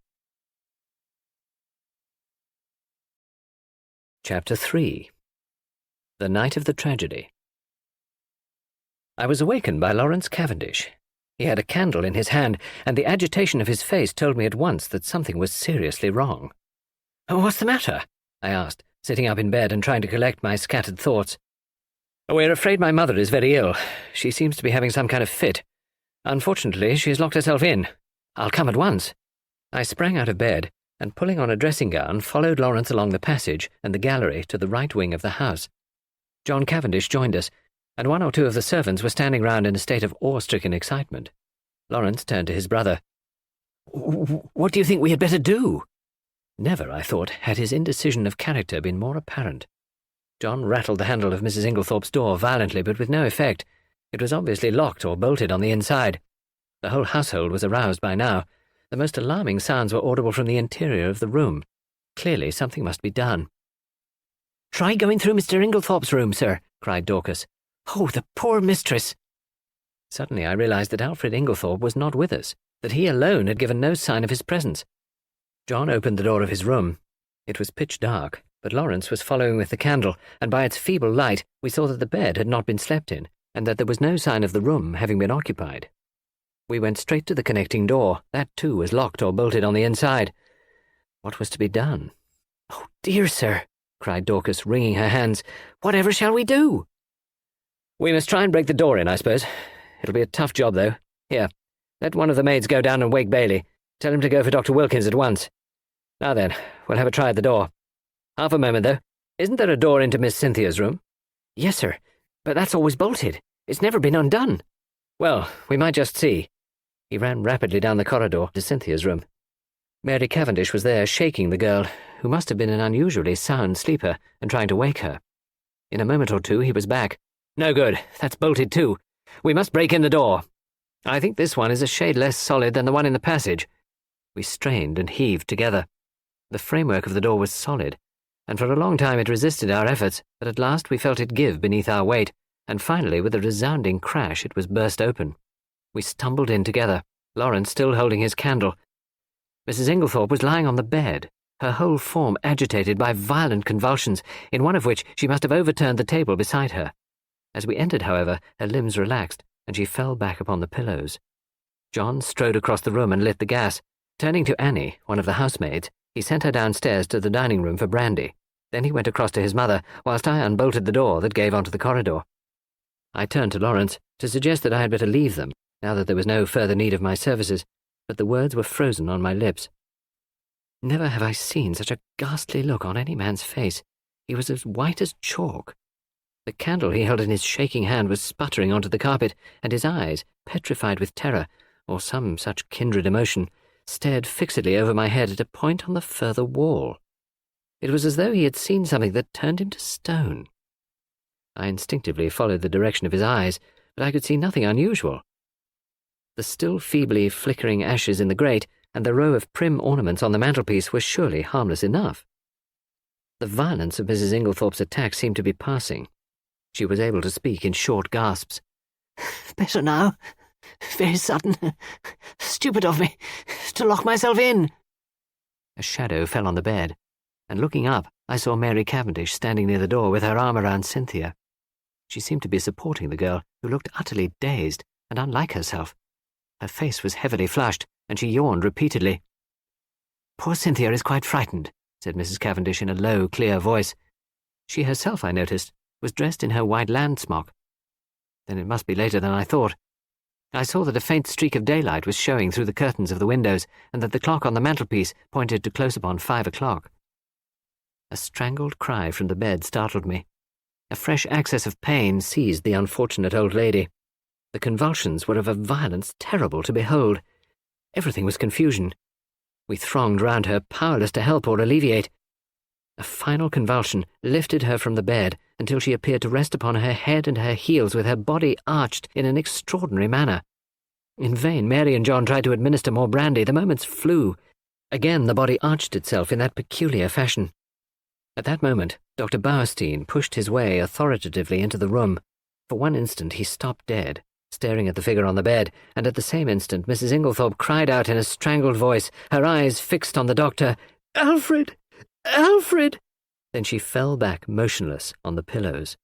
Chapter 3. The Night of the Tragedy. I was awakened by Lawrence Cavendish. He had a candle in his hand, and the agitation of his face told me at once that something was seriously wrong. "What's the matter?" I asked, sitting up in bed and trying to collect my scattered thoughts. "We're afraid my mother is very ill. She seems to be having some kind of fit. Unfortunately, she's locked herself in. I'll come at once." I sprang out of bed, and pulling on a dressing gown, followed Lawrence along the passage and the gallery to the right wing of the house. John Cavendish joined us, and 1 or 2 of the servants were standing round in a state of awe-stricken excitement. Lawrence turned to his brother. "What do you think we had better do?" Never, I thought, had his indecision of character been more apparent. John rattled the handle of Mrs. Inglethorpe's door violently, but with no effect. It was obviously locked or bolted on the inside. The whole household was aroused by now. The most alarming sounds were audible from the interior of the room. Clearly something must be done. "Try going through Mr. Inglethorpe's room, sir," cried Dorcas. "Oh, the poor mistress!" Suddenly I realized that Alfred Inglethorpe was not with us, that he alone had given no sign of his presence. John opened the door of his room. It was pitch dark, but Lawrence was following with the candle, and by its feeble light we saw that the bed had not been slept in, and that there was no sign of the room having been occupied. We went straight to the connecting door. That, too, was locked or bolted on the inside. What was to be done? "Oh, dear, sir," cried Dorcas, wringing her hands. "Whatever shall we do?" "We must try and break the door in, I suppose. It'll be a tough job, though. Here, let one of the maids go down and wake Bailey. Tell him to go for Dr. Wilkins at once. Now then, we'll have a try at the door. Half a moment, though. Isn't there a door into Miss Cynthia's room?" "Yes, sir, but that's always bolted. It's never been undone." "Well, we might just see." He ran rapidly down the corridor to Cynthia's room. Mary Cavendish was there, shaking the girl, who must have been an unusually sound sleeper, and trying to wake her. In a moment or 2 he was back. "No good. That's bolted too. We must break in the door. I think this one is a shade less solid than the one in the passage." We strained and heaved together. The framework of the door was solid, and for a long time it resisted our efforts, but at last we felt it give beneath our weight, and finally, with a resounding crash, it was burst open. We stumbled in together, Lawrence still holding his candle. Mrs. Inglethorpe was lying on the bed, her whole form agitated by violent convulsions, in one of which she must have overturned the table beside her. As we entered, however, her limbs relaxed, and she fell back upon the pillows. John strode across the room and lit the gas. Turning to Annie, one of the housemaids, he sent her downstairs to the dining room for brandy. Then he went across to his mother, whilst I unbolted the door that gave onto the corridor. I turned to Lawrence to suggest that I had better leave them, now that there was no further need of my services, but the words were frozen on my lips. Never have I seen such a ghastly look on any man's face. He was as white as chalk. The candle he held in his shaking hand was sputtering onto the carpet, and his eyes, petrified with terror, or some such kindred emotion, stared fixedly over my head at a point on the further wall. It was as though he had seen something that turned him to stone. I instinctively followed the direction of his eyes, but I could see nothing unusual. The still feebly flickering ashes in the grate and the row of prim ornaments on the mantelpiece were surely harmless enough. The violence of Mrs. Inglethorpe's attack seemed to be passing. She was able to speak in short gasps. "Better now. Very sudden. Stupid of me to lock myself in." A shadow fell on the bed, and looking up, I saw Mary Cavendish standing near the door with her arm around Cynthia. She seemed to be supporting the girl, who looked utterly dazed and unlike herself. Her face was heavily flushed, and she yawned repeatedly. "Poor Cynthia is quite frightened," said Mrs. Cavendish in a low, clear voice. She herself, I noticed, was dressed in her white land smock. Then it must be later than I thought. I saw that a faint streak of daylight was showing through the curtains of the windows, and that the clock on the mantelpiece pointed to close upon 5 o'clock. A strangled cry from the bed startled me. A fresh access of pain seized the unfortunate old lady. The convulsions were of a violence terrible to behold. Everything was confusion. We thronged round her, powerless to help or alleviate. A final convulsion lifted her from the bed until she appeared to rest upon her head and her heels with her body arched in an extraordinary manner. In vain Mary and John tried to administer more brandy. The moments flew. Again the body arched itself in that peculiar fashion. At that moment, Dr. Bauerstein pushed his way authoritatively into the room. For one instant he stopped dead, staring at the figure on the bed, and at the same instant Mrs. Inglethorpe cried out in a strangled voice, her eyes fixed on the doctor, "Alfred! Alfred!" Then she fell back motionless on the pillows.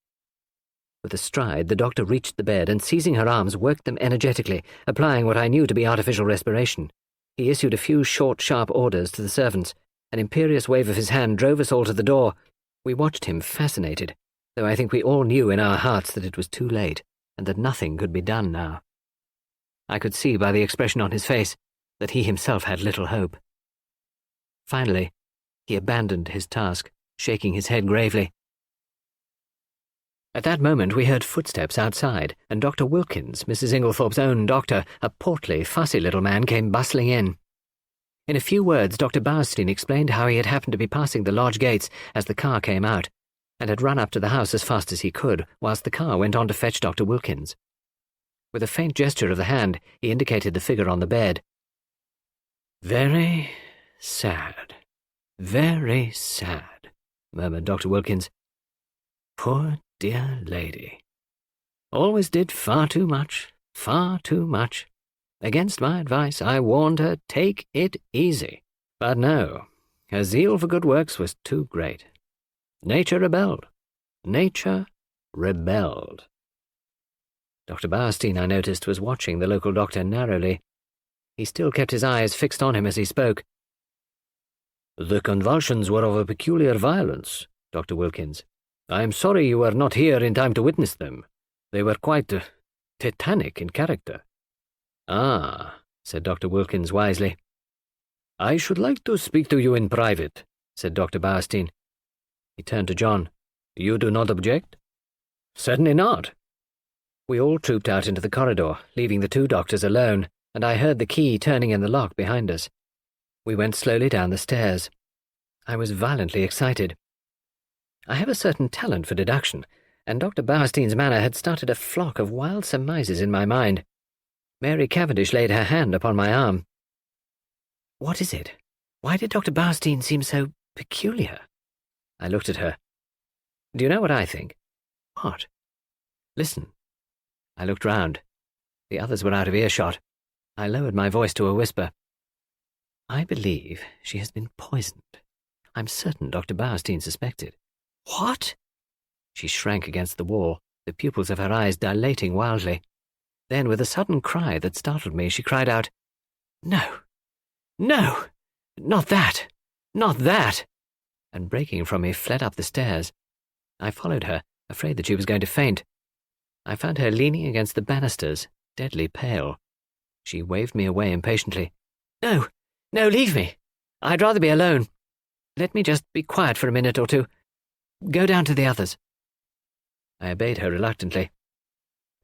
With a stride, the doctor reached the bed and, seizing her arms, worked them energetically, applying what I knew to be artificial respiration. He issued a few short, sharp orders to the servants. An imperious wave of his hand drove us all to the door. We watched him fascinated, though I think we all knew in our hearts that it was too late, and that nothing could be done now. I could see by the expression on his face that he himself had little hope. Finally, he abandoned his task, shaking his head gravely. At that moment we heard footsteps outside, and Dr. Wilkins, Mrs. Inglethorpe's own doctor, a portly, fussy little man, came bustling in. In a few words, Dr. Bauerstein explained how he had happened to be passing the lodge gates as the car came out, and had run up to the house as fast as he could, whilst the car went on to fetch Dr. Wilkins. With a faint gesture of the hand, he indicated the figure on the bed. "Very sad, very sad," murmured Dr. Wilkins. "Poor dear lady. Always did far too much, far too much. Against my advice, I warned her, take it easy. But no, her zeal for good works was too great. Nature rebelled. Nature rebelled." Dr. Bauerstein, I noticed, was watching the local doctor narrowly. He still kept his eyes fixed on him as he spoke. "The convulsions were of a peculiar violence, Dr. Wilkins. I am sorry you were not here in time to witness them. They were quite titanic in character." "Ah," said Dr. Wilkins wisely. "I should like to speak to you in private," said Dr. Bauerstein. He turned to John. "You do not object?" "Certainly not." We all trooped out into the corridor, leaving the two doctors alone, and I heard the key turning in the lock behind us. We went slowly down the stairs. I was violently excited. I have a certain talent for deduction, and Dr. Bauerstein's manner had started a flock of wild surmises in my mind. Mary Cavendish laid her hand upon my arm. "What is it? Why did Dr. Bauerstein seem so peculiar?" I looked at her. "Do you know what I think?" "What?" "Listen." I looked round. The others were out of earshot. I lowered my voice to a whisper. "I believe she has been poisoned. I'm certain Dr. Bauerstein suspected." "What?" She shrank against the wall, the pupils of her eyes dilating wildly. Then, with a sudden cry that startled me, she cried out, "No! No! Not that! Not that!" and breaking from me, fled up the stairs. I followed her, afraid that she was going to faint. I found her leaning against the banisters, deadly pale. She waved me away impatiently. "No! No, leave me! I'd rather be alone. Let me just be quiet for a minute or two. Go down to the others." I obeyed her reluctantly.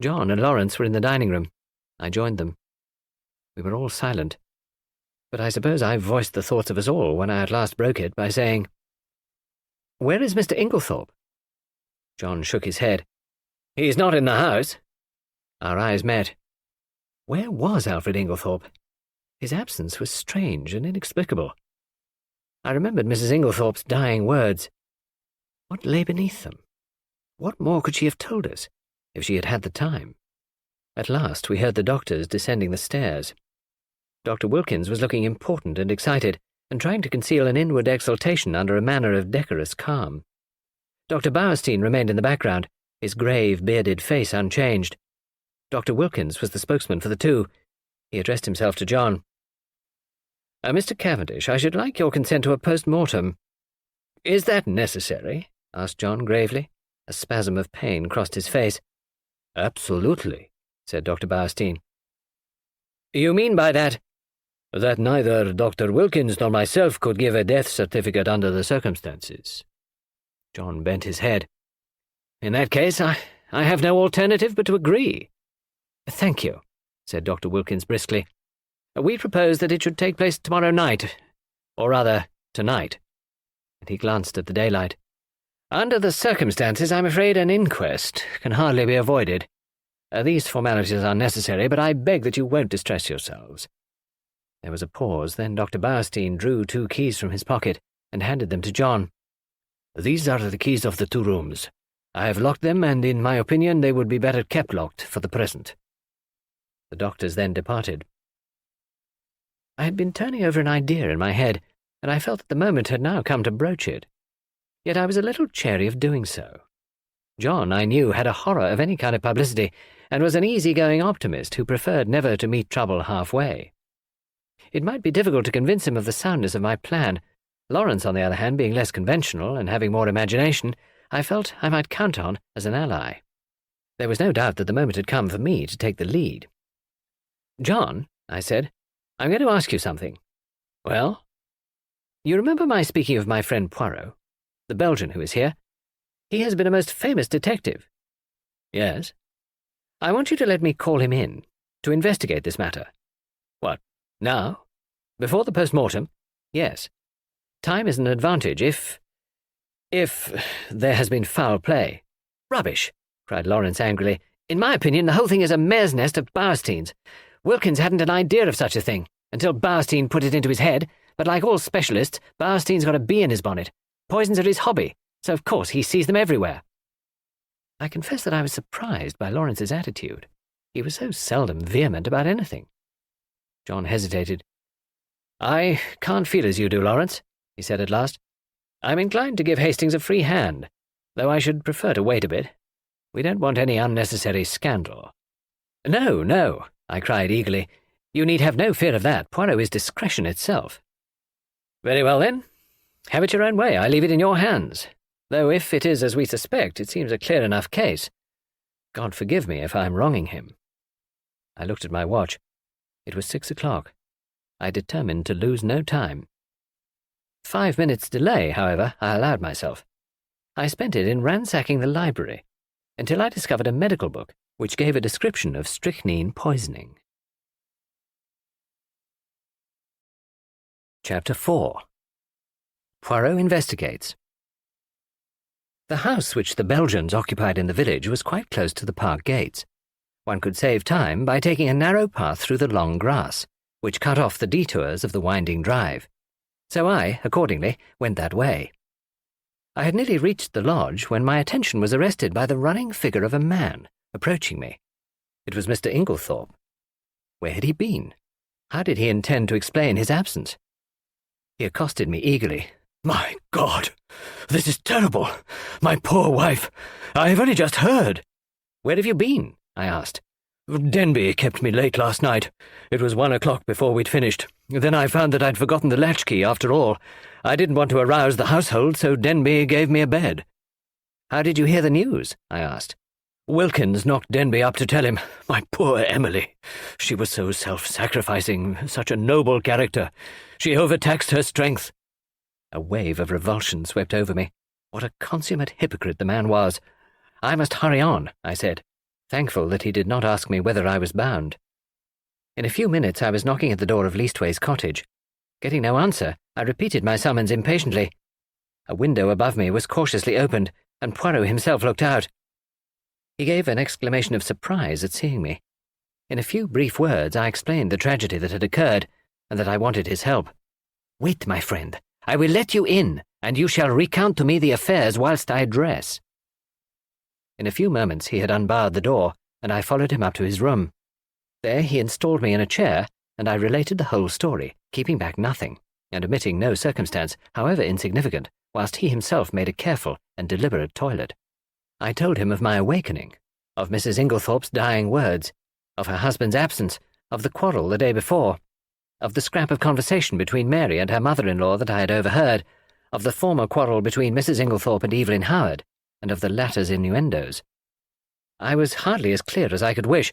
John and Lawrence were in the dining room. I joined them. We were all silent. But I suppose I voiced the thoughts of us all when I at last broke it by saying, "Where is Mr. Inglethorpe?" John shook his head. "He's not in the house." Our eyes met. Where was Alfred Inglethorpe? His absence was strange and inexplicable. I remembered Mrs. Inglethorpe's dying words. What lay beneath them? What more could she have told us, if she had had the time? At last we heard the doctors descending the stairs. Dr. Wilkins was looking important and excited, and trying to conceal an inward exultation under a manner of decorous calm. Dr. Bauerstein remained in the background, his grave, bearded face unchanged. Dr. Wilkins was the spokesman for the two. He addressed himself to John. Mr. Cavendish, I should like your consent to a post-mortem." "Is that necessary?" asked John gravely. A spasm of pain crossed his face. "Absolutely," said Dr. Bauerstein. "You mean by that—" "That neither Dr. Wilkins nor myself could give a death certificate under the circumstances." John bent his head. "In that case, I have no alternative but to agree." "Thank you," said Dr. Wilkins briskly. "We propose that it should take place tomorrow night, or rather, tonight." And he glanced at the daylight. "Under the circumstances, I'm afraid an inquest can hardly be avoided. These formalities are necessary, but I beg that you won't distress yourselves." There was a pause, then Dr. Bauerstein drew 2 keys from his pocket and handed them to John. "These are the keys of the 2 rooms. I have locked them, and in my opinion they would be better kept locked for the present." The doctors then departed. I had been turning over an idea in my head, and I felt that the moment had now come to broach it. Yet I was a little chary of doing so. John, I knew, had a horror of any kind of publicity, and was an easy-going optimist who preferred never to meet trouble halfway. It might be difficult to convince him of the soundness of my plan. Lawrence, on the other hand, being less conventional and having more imagination, I felt I might count on as an ally. There was no doubt that the moment had come for me to take the lead. "John," I said, "I'm going to ask you something." "Well?" "You remember my speaking of my friend Poirot, the Belgian who is here? He has been a most famous detective." "Yes." "I want you to let me call him in, to investigate this matter." "What, now? Before the post-mortem?" "Yes. Time is an advantage if there has been foul play." "Rubbish!" cried Lawrence angrily. "In my opinion, the whole thing is a mare's nest of Bauerstein's. Wilkins hadn't an idea of such a thing, until Bauerstein put it into his head, but like all specialists, Bauerstein's got a bee in his bonnet. Poisons are his hobby, so of course he sees them everywhere." I confess that I was surprised by Lawrence's attitude. He was so seldom vehement about anything. John hesitated. "I can't feel as you do, Lawrence," he said at last. "I'm inclined to give Hastings a free hand, though I should prefer to wait a bit. We don't want any unnecessary scandal." "No, no," I cried eagerly. "You need have no fear of that. Poirot is discretion itself." "Very well, then. Have it your own way. I leave it in your hands. Though if it is as we suspect, it seems a clear enough case. God forgive me if I am wronging him." I looked at my watch. It was 6 o'clock. I determined to lose no time. 5 minutes' delay, however, I allowed myself. I spent it in ransacking the library, until I discovered a medical book which gave a description of strychnine poisoning. Chapter 4. Poirot Investigates. The house which the Belgians occupied in the village was quite close to the park gates. One could save time by taking a narrow path through the long grass, which cut off the detours of the winding drive. So I, accordingly, went that way. I had nearly reached the lodge when my attention was arrested by the running figure of a man approaching me. It was Mr. Inglethorpe. Where had he been? How did he intend to explain his absence? He accosted me eagerly. "My God! This is terrible! My poor wife! I have only just heard!" "Where have you been?" I asked. "Denby kept me late last night. It was 1 o'clock before we'd finished. Then I found that I'd forgotten the latchkey after all. I didn't want to arouse the household, so Denby gave me a bed." "How did you hear the news?" I asked. "Wilkins knocked Denby up to tell him. My poor Emily. She was so self-sacrificing, such a noble character. She overtaxed her strength." A wave of revulsion swept over me. What a consummate hypocrite the man was. "I must hurry on," I said, thankful that he did not ask me whether I was bound. In a few minutes I was knocking at the door of Leastway's cottage. Getting no answer, I repeated my summons impatiently. A window above me was cautiously opened, and Poirot himself looked out. He gave an exclamation of surprise at seeing me. In a few brief words I explained the tragedy that had occurred, and that I wanted his help. "Wait, my friend. I will let you in, and you shall recount to me the affairs whilst I dress." In a few moments he had unbarred the door, and I followed him up to his room. There he installed me in a chair, and I related the whole story, keeping back nothing, and omitting no circumstance, however insignificant, whilst he himself made a careful and deliberate toilet. I told him of my awakening, of Mrs. Inglethorpe's dying words, of her husband's absence, of the quarrel the day before. of the scrap of conversation between Mary and her mother-in-law that I had overheard, of the former quarrel between Mrs. Inglethorpe and Evelyn Howard, and of the latter's innuendos. I was hardly as clear as I could wish.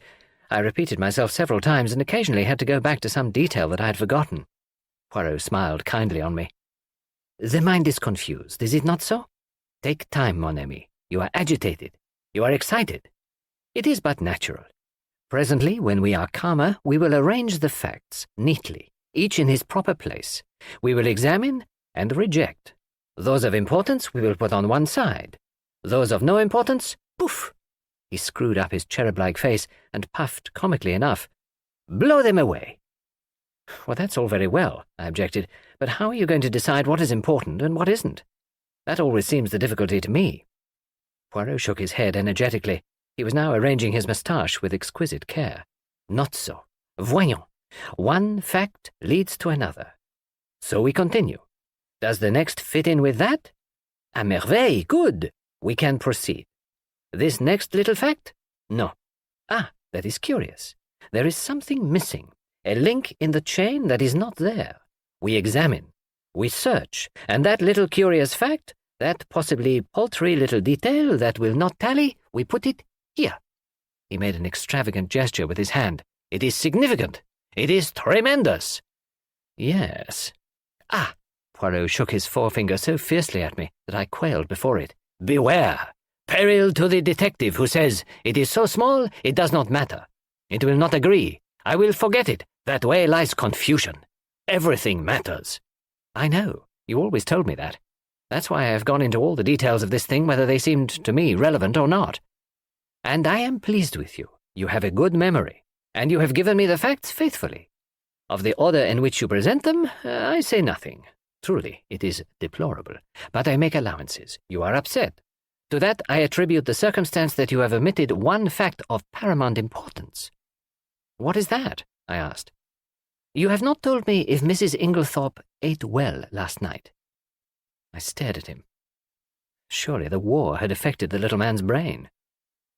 I repeated myself several times and occasionally had to go back to some detail that I had forgotten. Poirot smiled kindly on me. "The mind is confused, is it not so? Take time, mon ami. You are agitated. You are excited. It is but natural. Presently, when we are calmer, we will arrange the facts neatly, each in his proper place. We will examine and reject. Those of importance we will put on one side. Those of no importance, poof!" He screwed up his cherub-like face and puffed comically enough. "Blow them away." "Well, that's all very well," I objected, "but how are you going to decide what is important and what isn't? That always seems the difficulty to me." Poirot shook his head energetically. He was now arranging his moustache with exquisite care. "Not so. Voyons. One fact leads to another. So we continue. Does the next fit in with that? À merveille, good. We can proceed. This next little fact? No. Ah, that is curious. There is something missing, a link in the chain that is not there. We examine, we search, and that little curious fact, that possibly paltry little detail that will not tally, we put it here." He made an extravagant gesture with his hand. "It is significant. It is tremendous." "Yes." "Ah!" Poirot shook his forefinger so fiercely at me that I quailed before it. "Beware! Peril to the detective who says, it is so small, it does not matter. It will not agree. I will forget it. That way lies confusion. Everything matters." "I know. You always told me that. That's why I have gone into all the details of this thing, whether they seemed to me relevant or not. And I am pleased with you. You have a good memory, and you have given me the facts faithfully. Of the order in which you present them, I say nothing. Truly, it is deplorable. But I make allowances. You are upset. To that I attribute the circumstance that you have omitted one fact of paramount importance." "What is that?" I asked. "You have not told me if Mrs. Inglethorpe ate well last night." I stared at him. Surely the war had affected the little man's brain.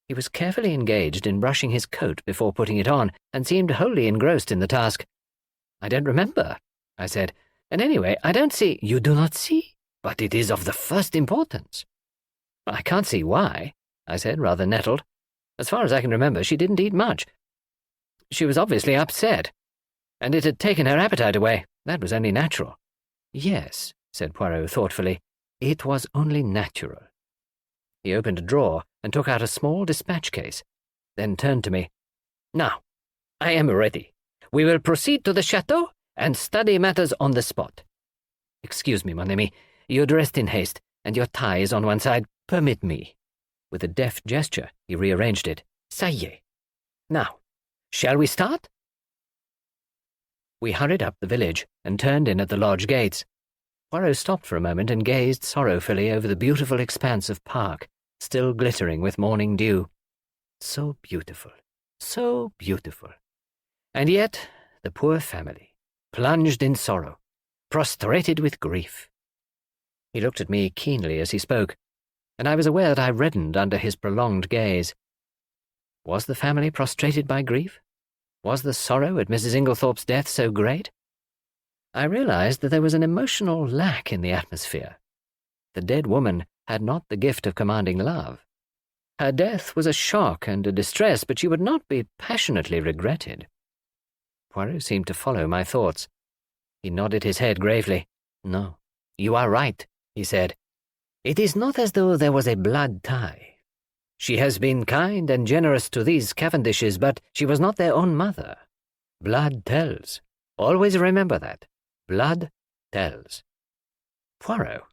He was carefully engaged in brushing his coat before putting it on, and seemed wholly engrossed in the task. "I don't remember," I said, "and anyway, I don't see—" "You do not see? But it is of the first importance." "I can't see why," I said, rather nettled. "As far as I can remember, she didn't eat much. She was obviously upset, and it had taken her appetite away. That was only natural." "Yes," said Poirot thoughtfully, "it was only natural." He opened a drawer and took out a small dispatch case, then turned to me. "Now, I am ready. We will proceed to the chateau and study matters on the spot. Excuse me, mon ami, you're dressed in haste, and your tie is on one side. Permit me." With a deft gesture, he rearranged it. "Ça y est. Now, shall we start?" We hurried up the village and turned in at the lodge gates. Poirot stopped for a moment and gazed sorrowfully over the beautiful expanse of park, still glittering with morning dew. So beautiful, so beautiful. And yet, the poor family, plunged in sorrow, prostrated with grief. He looked at me keenly as he spoke, and I was aware that I reddened under his prolonged gaze. Was the family prostrated by grief? Was the sorrow at Mrs. Inglethorpe's death so great? I realized that there was an emotional lack in the atmosphere. The dead woman had not the gift of commanding love. Her death was a shock and a distress, but she would not be passionately regretted. Poirot seemed to follow my thoughts. He nodded his head gravely. "No, you are right," he said. "It is not as though there was a blood tie. She has been kind and generous to these Cavendishes, but she was not their own mother. Blood tells. Always remember that. Blood tells." "Poirot,"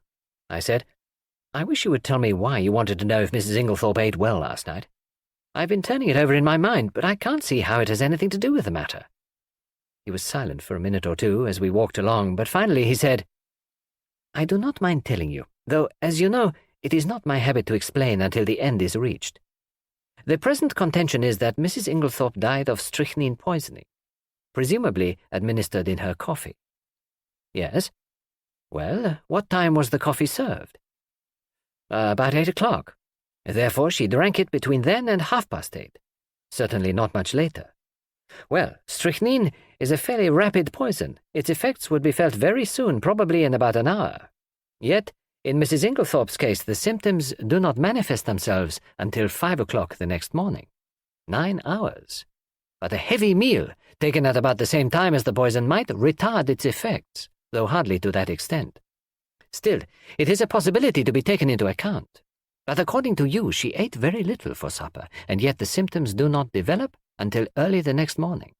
I said, "I wish you would tell me why you wanted to know if Mrs. Inglethorpe ate well last night. I've been turning it over in my mind, but I can't see how it has anything to do with the matter." He was silent for a minute or two as we walked along, but finally he said, "I do not mind telling you, though, as you know, it is not my habit to explain until the end is reached. The present contention is that Mrs. Inglethorpe died of strychnine poisoning, presumably administered in her coffee." "Yes? Well, what time was the coffee served?" About 8 o'clock. Therefore she drank it between then and 8:30. Certainly not much later. Well, strychnine is a fairly rapid poison. Its effects would be felt very soon, probably in about an hour. Yet, in Mrs. Inglethorpe's case, the symptoms do not manifest themselves until 5 o'clock the next morning. 9 hours. But a heavy meal, taken at about the same time as the poison, might retard its effects, though hardly to that extent. Still, it is a possibility to be taken into account. But according to you, she ate very little for supper, and yet the symptoms do not develop until early the next morning.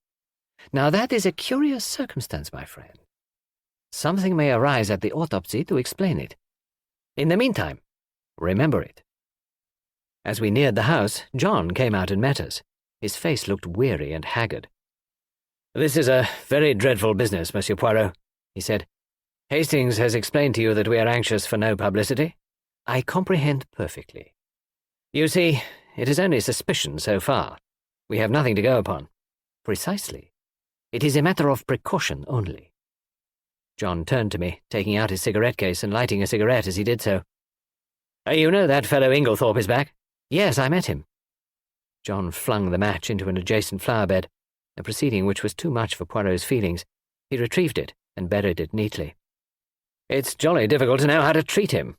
Now that is a curious circumstance, my friend. Something may arise at the autopsy to explain it. In the meantime, remember it. As we neared the house, John came out and met us. His face looked weary and haggard. "This is a very dreadful business, Monsieur Poirot," he said. "Hastings has explained to you that we are anxious for no publicity?" "I comprehend perfectly." "You see, it is only suspicion so far. We have nothing to go upon." "Precisely. It is a matter of precaution only." John turned to me, taking out his cigarette case and lighting a cigarette as he did so. "You know that fellow Inglethorpe is back?" "Yes, I met him." John flung the match into an adjacent flower bed, a proceeding which was too much for Poirot's feelings. He retrieved it and buried it neatly. "It's jolly difficult to know how to treat him."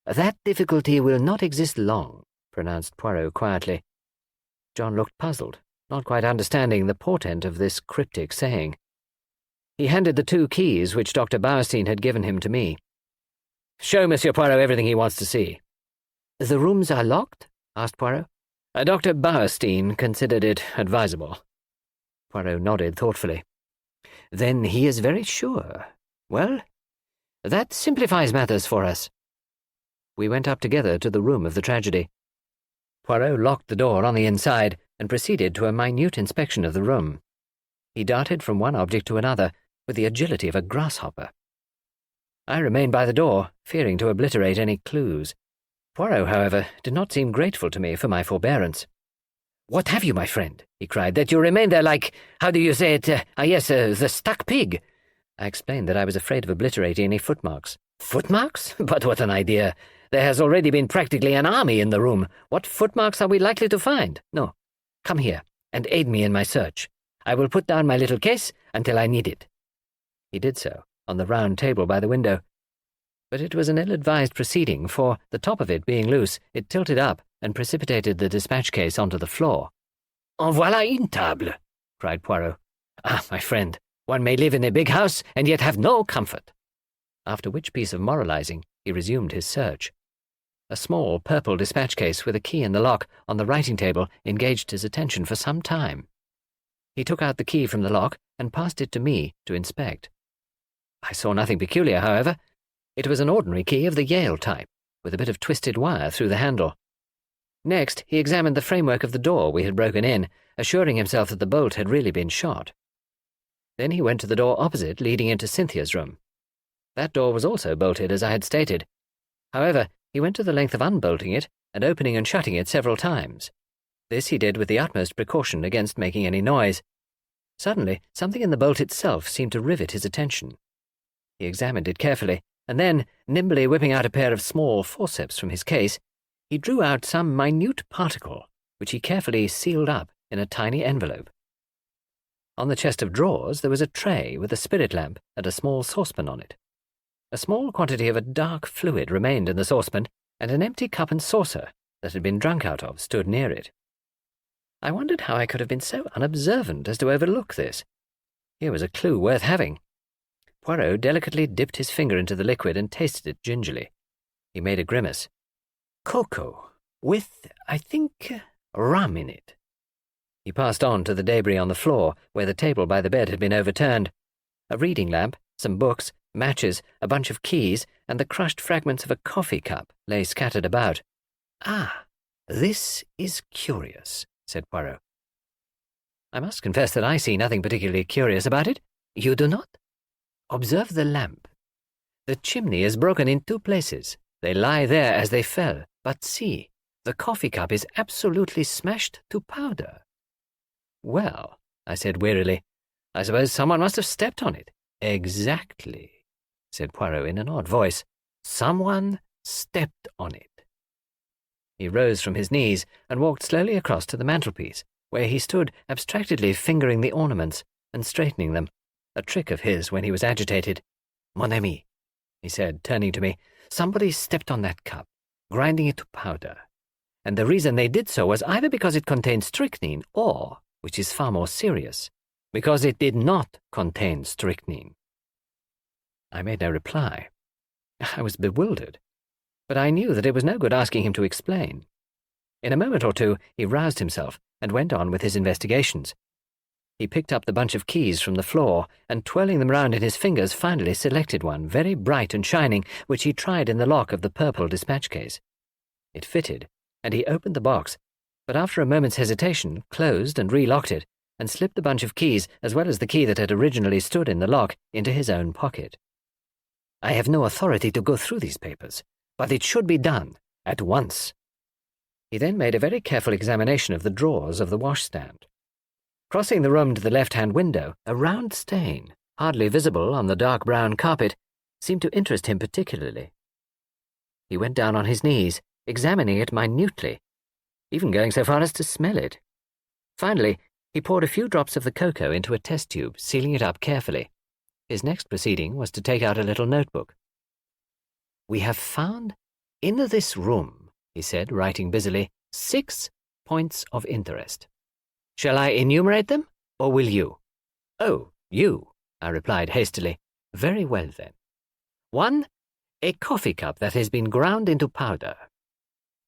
"That difficulty will not exist long," pronounced Poirot quietly. John looked puzzled, not quite understanding the portent of this cryptic saying. He handed the 2 keys which Dr. Bauerstein had given him to me. "Show Monsieur Poirot everything he wants to see." "The rooms are locked?" asked Poirot. Dr. Bauerstein considered it advisable." Poirot nodded thoughtfully. "Then he is very sure. Well, that simplifies matters for us." We went up together to the room of the tragedy. Poirot locked the door on the inside and proceeded to a minute inspection of the room. He darted from one object to another with the agility of a grasshopper. I remained by the door, fearing to obliterate any clues. Poirot, however, did not seem grateful to me for my forbearance. "What have you, my friend?" he cried, "that you remain there like, how do you say it, the stuck pig?" I explained that I was afraid of obliterating any footmarks. "Footmarks? But what an idea! There has already been practically an army in the room. What footmarks are we likely to find? No. Come here, and aid me in my search. I will put down my little case until I need it." He did so, on the round table by the window. But it was an ill-advised proceeding, for, the top of it being loose, it tilted up and precipitated the dispatch case onto the floor. "En voilà une table!" cried Poirot. "Ah, my friend, one may live in a big house and yet have no comfort." After which piece of moralizing, he resumed his search. A small purple dispatch case with a key in the lock on the writing table engaged his attention for some time. He took out the key from the lock and passed it to me to inspect. I saw nothing peculiar, however. It was an ordinary key of the Yale type, with a bit of twisted wire through the handle. Next, he examined the framework of the door we had broken in, assuring himself that the bolt had really been shot. Then he went to the door opposite, leading into Cynthia's room. That door was also bolted, as I had stated. However, he went to the length of unbolting it and opening and shutting it several times. This he did with the utmost precaution against making any noise. Suddenly, something in the bolt itself seemed to rivet his attention. He examined it carefully, and then, nimbly whipping out a pair of small forceps from his case, he drew out some minute particle, which he carefully sealed up in a tiny envelope. On the chest of drawers there was a tray with a spirit lamp and a small saucepan on it. A small quantity of a dark fluid remained in the saucepan, and an empty cup and saucer that had been drunk out of stood near it. I wondered how I could have been so unobservant as to overlook this. Here was a clue worth having. Poirot delicately dipped his finger into the liquid and tasted it gingerly. He made a grimace. "Cocoa, with, I think, rum in it." He passed on to the debris on the floor, where the table by the bed had been overturned. A reading lamp, some books, matches, a bunch of keys, and the crushed fragments of a coffee cup lay scattered about. "Ah, this is curious," said Poirot. "I must confess that I see nothing particularly curious about it. You do not? Observe the lamp. The chimney is broken in 2 places. They lie there as they fell, but see, the coffee cup is absolutely smashed to powder." "Well," I said wearily, "I suppose someone must have stepped on it." "Exactly," said Poirot in an odd voice. "Someone stepped on it." He rose from his knees and walked slowly across to the mantelpiece, where he stood abstractedly fingering the ornaments and straightening them, a trick of his when he was agitated. "Mon ami," he said, turning to me, "somebody stepped on that cup, grinding it to powder, and the reason they did so was either because it contained strychnine or, which is far more serious, because it did not contain strychnine." I made no reply. I was bewildered, but I knew that it was no good asking him to explain. In a moment or two, he roused himself and went on with his investigations. He picked up the bunch of keys from the floor and, twirling them round in his fingers, finally selected one, very bright and shining, which he tried in the lock of the purple dispatch case. It fitted, and he opened the box, but after a moment's hesitation, closed and relocked it, and slipped the bunch of keys, as well as the key that had originally stood in the lock, into his own pocket. "I have no authority to go through these papers, but it should be done, at once." He then made a very careful examination of the drawers of the washstand. Crossing the room to the left-hand window, a round stain, hardly visible on the dark brown carpet, seemed to interest him particularly. He went down on his knees, examining it minutely, even going so far as to smell it. Finally, he poured a few drops of the cocoa into a test tube, sealing it up carefully. His next proceeding was to take out a little notebook. "We have found in this room," he said, writing busily, 6 points of interest. "Shall I enumerate them, or will you?" "Oh, you," I replied hastily. "Very well, then. 1. A coffee cup that has been ground into powder.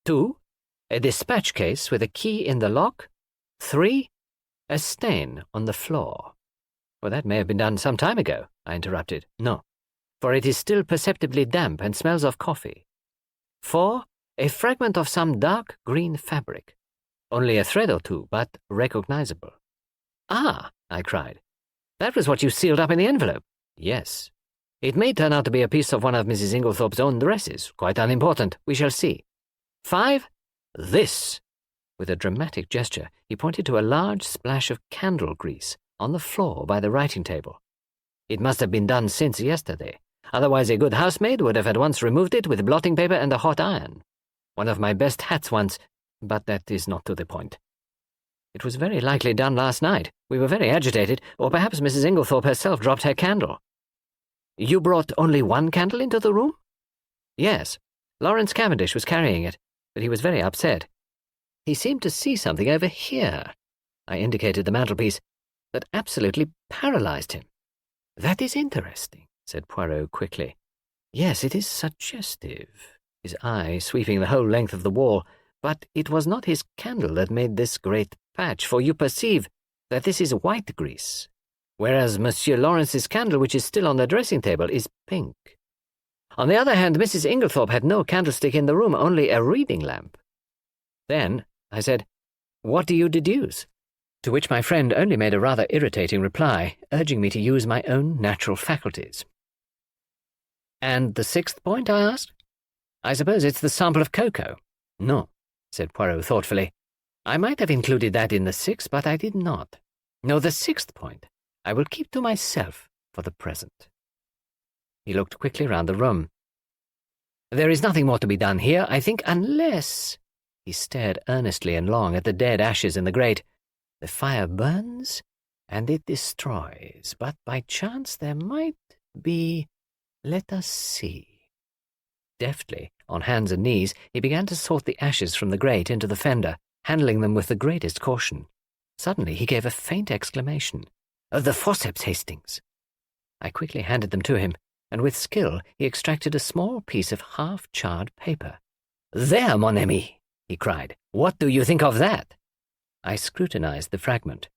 2. A dispatch case with a key in the lock. 3. A stain on the floor." "Well, that may have been done some time ago," I interrupted. "No, for it is still perceptibly damp and smells of coffee. 4. A fragment of some dark green fabric. Only a thread or two, but recognizable." "Ah," I cried. "That was what you sealed up in the envelope." "Yes. It may turn out to be a piece of one of Mrs. Inglethorpe's own dresses. Quite unimportant. We shall see. 5. This." With a dramatic gesture, he pointed to a large splash of candle grease on the floor by the writing table. "It must have been done since yesterday. Otherwise a good housemaid would have at once removed it with blotting paper and a hot iron. One of my best hats once, but that is not to the point. It was very likely done last night. We were very agitated, or perhaps Mrs. Inglethorpe herself dropped her candle." "You brought only one candle into the room?" "Yes. Lawrence Cavendish was carrying it, but he was very upset. He seemed to see something over here," I indicated the mantelpiece, "that absolutely paralyzed him." "That is interesting," said Poirot quickly. "Yes, it is suggestive," his eye sweeping the whole length of the wall, "but it was not his candle that made this great patch, for you perceive that this is white grease, whereas Monsieur Lawrence's candle, which is still on the dressing-table, is pink. On the other hand, Mrs. Inglethorpe had no candlestick in the room, only a reading lamp." "Then," I said, "what do you deduce?" To which my friend only made a rather irritating reply, urging me to use my own natural faculties. "And the 6th point?" I asked. "I suppose it's the sample of cocoa." "No," said Poirot thoughtfully. "I might have included that in the 6th, but I did not. No, the 6th point I will keep to myself for the present." He looked quickly round the room. "There is nothing more to be done here, I think, unless—" He stared earnestly and long at the dead ashes in the grate. "The fire burns, and it destroys, but by chance there might be— let us see." Deftly, on hands and knees, he began to sort the ashes from the grate into the fender, handling them with the greatest caution. Suddenly he gave a faint exclamation. "The forceps, Hastings!" I quickly handed them to him, and with skill he extracted a small piece of half-charred paper. "There, mon ami!" he cried. "What do you think of that?" I scrutinized the fragment.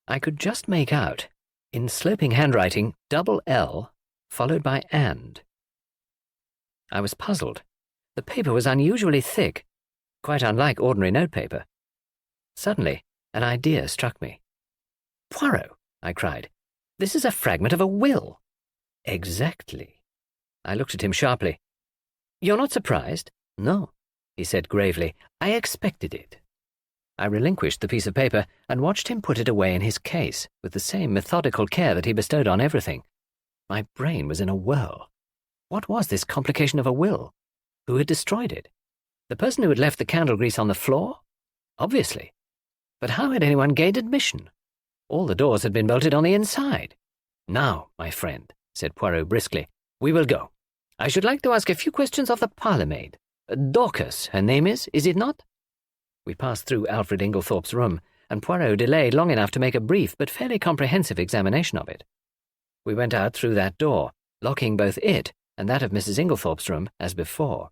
I could just make out, in sloping handwriting, double L followed by and. I was puzzled. The paper was unusually thick, quite unlike ordinary notepaper. Suddenly, an idea struck me. "Poirot," I cried, "this is a fragment of a will." "Exactly." I looked at him sharply. "You're not surprised?" "No," he said gravely. "I expected it." I relinquished the piece of paper and watched him put it away in his case with the same methodical care that he bestowed on everything. My brain was in a whirl. What was this complication of a will? Who had destroyed it? The person who had left the candle grease on the floor? Obviously. But how had anyone gained admission? All the doors had been bolted on the inside. "Now, my friend," said Poirot briskly, "we will go. I should like to ask a few questions of the parlour-maid. Dorcas, her name is it not?" We passed through Alfred Inglethorpe's room, and Poirot delayed long enough to make a brief but fairly comprehensive examination of it. We went out through that door, locking both it and that of Mrs. Inglethorpe's room as before.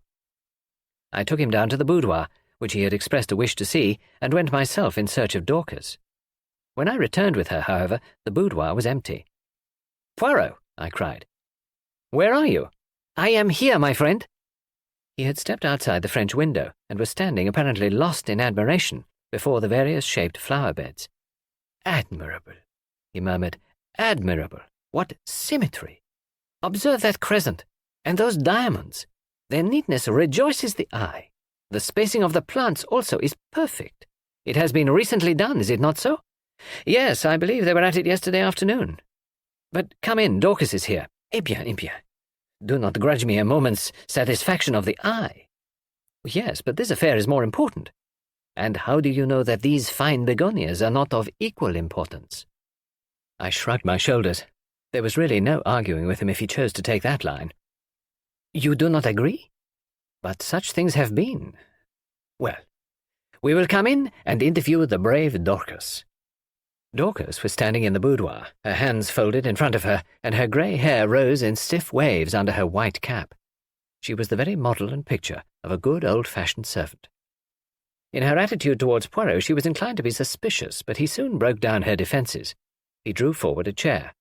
I took him down to the boudoir, which he had expressed a wish to see, and went myself in search of Dorcas. When I returned with her, however, the boudoir was empty. "Poirot," I cried. "Where are you?" "I am here, my friend." He had stepped outside the French window and was standing, apparently lost in admiration, before the various shaped flower beds. "Admirable," he murmured. "Admirable. What symmetry! Observe that crescent, and those diamonds. Their neatness rejoices the eye. The spacing of the plants also is perfect. It has been recently done, is it not so?" "Yes, I believe they were at it yesterday afternoon. But come in, Dorcas is here. Eh bien, eh bien. Do not grudge me a moment's satisfaction of the eye." "Yes, but this affair is more important. And how do you know that these fine begonias are not of equal importance?" I shrugged my shoulders. There was really no arguing with him if he chose to take that line. "You do not agree? But such things have been. Well, we will come in and interview the brave Dorcas." Dorcas was standing in the boudoir, her hands folded in front of her, and her grey hair rose in stiff waves under her white cap. She was the very model and picture of a good old-fashioned servant. In her attitude towards Poirot she was inclined to be suspicious, but he soon broke down her defences. He drew forward a chair.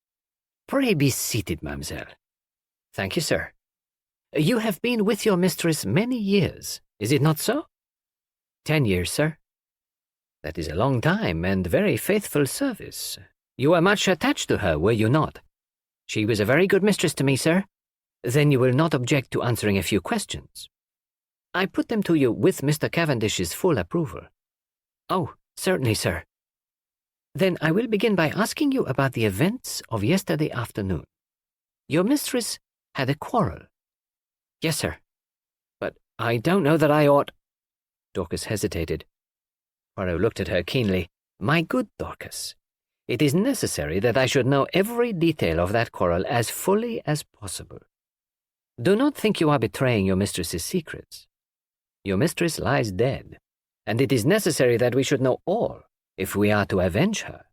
"Pray be seated, mademoiselle." "Thank you, sir. You have been with your mistress many years, is it not so?" 10 years, sir." "That is a long time, and very faithful service. You were much attached to her, were you not?" "She was a very good mistress to me, sir." "Then you will not object to answering a few questions?" "I put them to you with Mr. Cavendish's full approval." "Oh, certainly, sir." "Then I will begin by asking you about the events of yesterday afternoon. Your mistress had a quarrel." "Yes, sir. But I don't know that I ought—" Dorcas hesitated. Poirot looked at her keenly. "My good Dorcas, it is necessary that I should know every detail of that quarrel as fully as possible. Do not think you are betraying your mistress's secrets. Your mistress lies dead, and it is necessary that we should know all if we are to avenge her.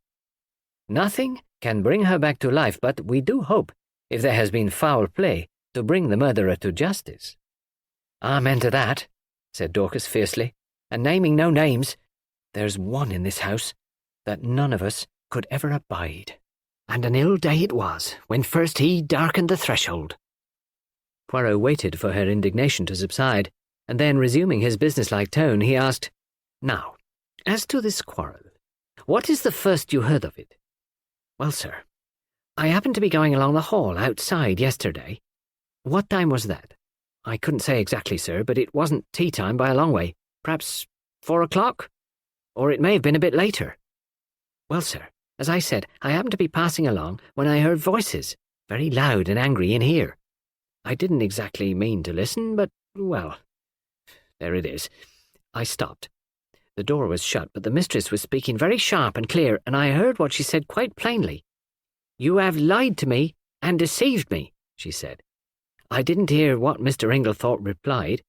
Nothing can bring her back to life, but we do hope, if there has been foul play, to bring the murderer to justice." "Amen to that," said Dorcas fiercely, "and naming no names, there's one in this house that none of us could ever abide. And an ill day it was when first he darkened the threshold." Poirot waited for her indignation to subside, and then, resuming his businesslike tone, he asked, "Now, as to this quarrel, what is the first you heard of it?" "Well, sir, I happened to be going along the hall outside yesterday." "What time was that?" "I couldn't say exactly, sir, but it wasn't tea time by a long way. Perhaps 4 o'clock? Or it may have been a bit later." "Well, sir, as I said, I happened to be passing along when I heard voices, very loud and angry in here. I didn't exactly mean to listen, but, well, there it is. I stopped. The door was shut, but the mistress was speaking very sharp and clear, and I heard what she said quite plainly. 'You have lied to me and deceived me,' she said. I didn't hear what Mr. Inglethorpe replied.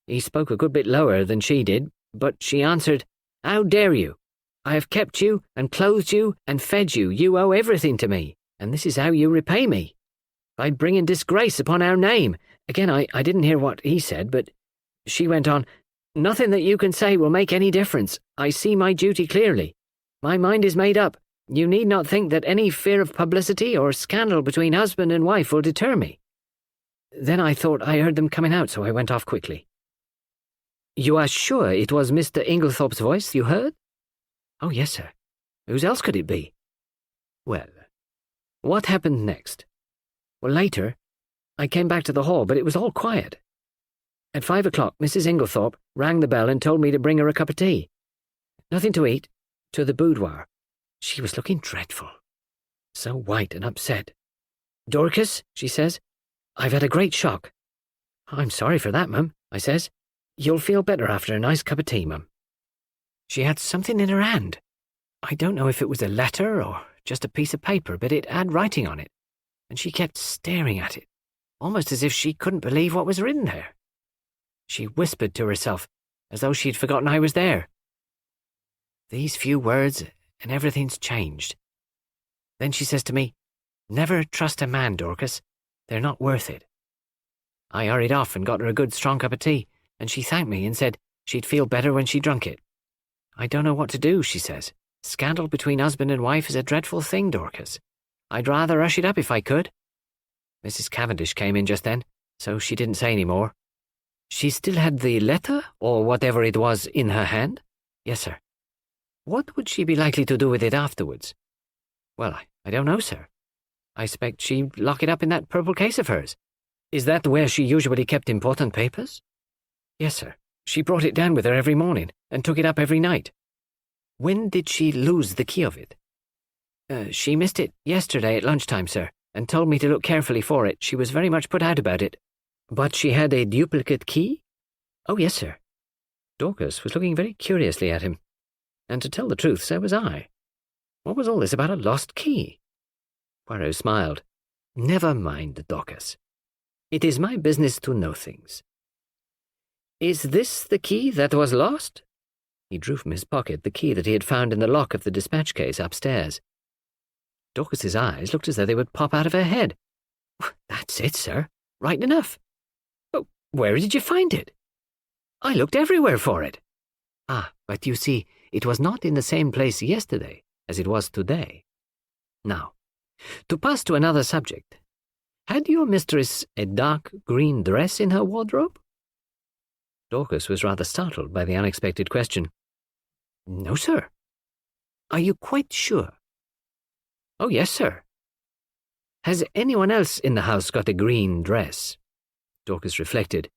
He spoke a good bit lower than she did, but she answered, 'How dare you? I have kept you and clothed you and fed you. You owe everything to me, and this is how you repay me. I'd bring in disgrace upon our name.' Again, I didn't hear what he said, but she went on, 'Nothing that you can say will make any difference. I see my duty clearly. My mind is made up. You need not think that any fear of publicity or scandal between husband and wife will deter me.' Then I thought I heard them coming out, so I went off quickly." "You are sure it was Mr. Inglethorpe's voice you heard?" "Oh, yes, sir. Whose else could it be?" "Well, what happened next?" "Well, later, I came back to the hall, but it was all quiet. At 5 o'clock, Mrs. Inglethorpe rang the bell and told me to bring her a cup of tea. Nothing to eat, to the boudoir. She was looking dreadful, so white and upset. 'Dorcas,' she says, 'I've had a great shock.' 'I'm sorry for that, mum,' I says. 'You'll feel better after a nice cup of tea, mum.' She had something in her hand, I don't know if it was a letter or just a piece of paper, but it had writing on it, and she kept staring at it, almost as if she couldn't believe what was written there. She whispered to herself, as though she'd forgotten I was there. These few words, and everything's changed. Then she says to me, "Never trust a man, Dorcas. They're not worth it." I hurried off and got her a good strong cup of tea, and she thanked me and said she'd feel better when she drunk it. "I don't know what to do," she says. "Scandal between husband and wife is a dreadful thing, Dorcas. I'd rather hush it up if I could." Mrs. Cavendish came in just then, so she didn't say any more. "She still had the letter, or whatever it was, in her hand?" "Yes, sir." "What would she be likely to do with it afterwards?" "Well, I don't know, sir. I expect she'd lock it up in that purple case of hers." "Is that where she usually kept important papers?" "Yes, sir. She brought it down with her every morning, and took it up every night." "When did she lose the key of it?" She missed it yesterday at lunchtime, sir, and told me to look carefully for it. She was very much put out about it." "But she had a duplicate key?" "Oh, yes, sir." Dorcas was looking very curiously at him, and to tell the truth, so was I. What was all this about a lost key? Poirot smiled. "Never mind, Dorcas. It is my business to know things. Is this the key that was lost?" He drew from his pocket the key that he had found in the lock of the dispatch case upstairs. Dorcas's eyes looked as though they would pop out of her head. "That's it, sir. Right enough." "But where did you find it?" "I looked everywhere for it." "Ah, but you see, it was not in the same place yesterday as it was today. Now, to pass to another subject, had your mistress a dark green dress in her wardrobe?" Dorcas was rather startled by the unexpected question. "No, sir." "Are you quite sure?" "Oh, yes, sir." "Has anyone else in the house got a green dress?" Dorcas reflected.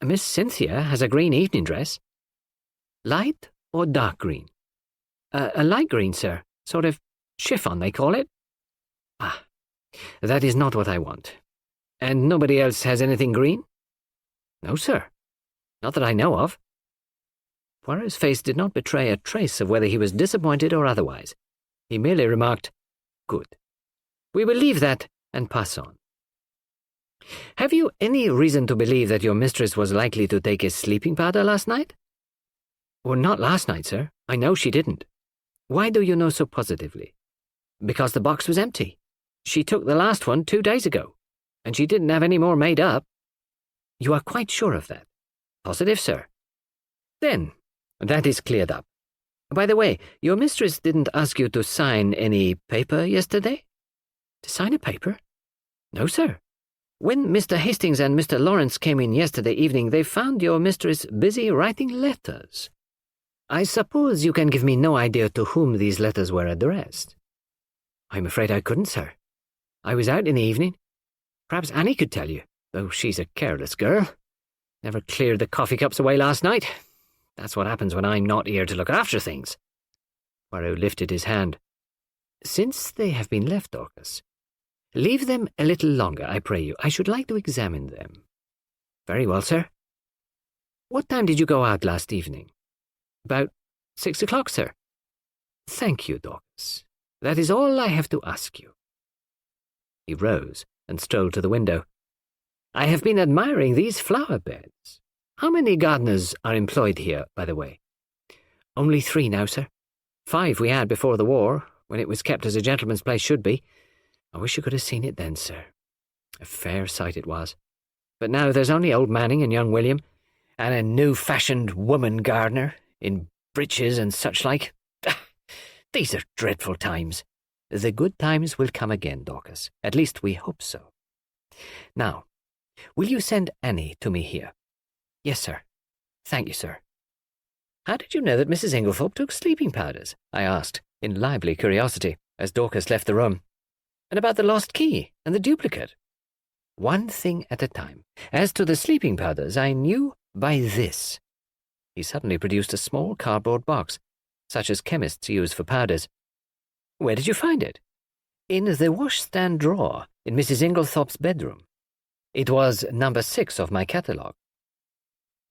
"Miss Cynthia has a green evening dress." "Light or dark green?" A light green, sir. Sort of chiffon, they call it." "Ah, that is not what I want. And nobody else has anything green?" "No, sir. Not that I know of." Poirot's face did not betray a trace of whether he was disappointed or otherwise. He merely remarked, "Good. We will leave that and pass on. Have you any reason to believe that your mistress was likely to take a sleeping powder last night?" "Well, not last night, sir. I know she didn't." "Why do you know so positively?" "Because the box was empty. She took the last one 2 days ago, and she didn't have any more made up." "You are quite sure of that?" "Positive, sir." "Then, that is cleared up. By the way, your mistress didn't ask you to sign any paper yesterday?" "To sign a paper?" "No, sir. When Mr. Hastings and Mr. Lawrence came in yesterday evening, they found your mistress busy writing letters. I suppose you can give me no idea to whom these letters were addressed?" "I'm afraid I couldn't, sir. I was out in the evening. Perhaps Annie could tell you, though she's a careless girl. Never cleared the coffee cups away last night. That's what happens when I'm not here to look after things." Poirot lifted his hand. "Since they have been left, Dorcas, leave them a little longer, I pray you. I should like to examine them." "Very well, sir." "What time did you go out last evening?" "About 6 o'clock, sir." "Thank you, Dorcas. That is all I have to ask you." He rose and strolled to the window. "I have been admiring these flower beds. How many gardeners are employed here, by the way?" "Only 3 now, sir. 5 we had before the war, when it was kept as a gentleman's place should be. I wish you could have seen it then, sir. A fair sight it was. But now there's only old Manning and young William, and a new-fashioned woman gardener, in breeches and such like. These are dreadful times." "The good times will come again, Dorcas. At least we hope so. Now, will you send Annie to me here?" "Yes, sir. Thank you, sir." "How did you know that Mrs. Inglethorpe took sleeping powders?" I asked, in lively curiosity, as Dorcas left the room. "And about the lost key and the duplicate?" "One thing at a time. As to the sleeping powders, I knew by this." He suddenly produced a small cardboard box, such as chemists use for powders. "Where did you find it?" "In the washstand drawer in Mrs. Inglethorpe's bedroom. It was number 6 of my catalogue.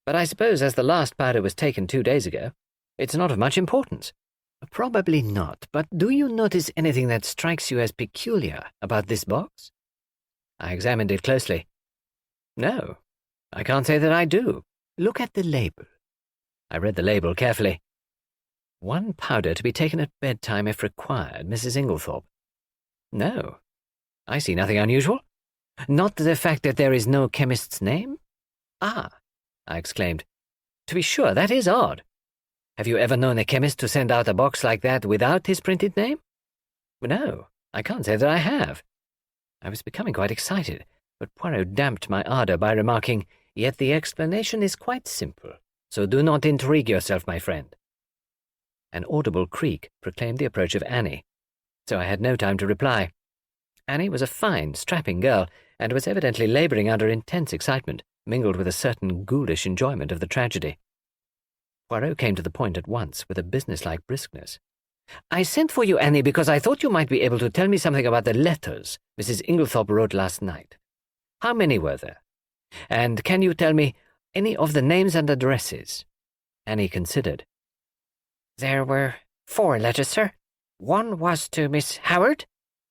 But I suppose as the last powder was taken 2 days ago, it's not of much importance." Probably not, but do you notice anything that strikes you as peculiar about this box? I examined it closely. No, I can't say that I do. Look at the label. I read the label carefully. 1 powder to be taken at bedtime if required, Mrs. Inglethorpe. No, I see nothing unusual. Not the fact that there is no chemist's name? Ah, I exclaimed. To be sure, that is odd. Have you ever known a chemist to send out a box like that without his printed name? No, I can't say that I have. I was becoming quite excited, but Poirot damped my ardour by remarking, Yet the explanation is quite simple, so do not intrigue yourself, my friend. An audible creak proclaimed the approach of Annie, so I had no time to reply. Annie was a fine, strapping girl, and was evidently labouring under intense excitement, mingled with a certain ghoulish enjoyment of the tragedy. Poirot came to the point at once, with a businesslike briskness. I sent for you, Annie, because I thought you might be able to tell me something about the letters Mrs. Inglethorpe wrote last night. How many were there? And can you tell me any of the names and addresses? Annie considered. There were 4 letters, sir. One was to Miss Howard,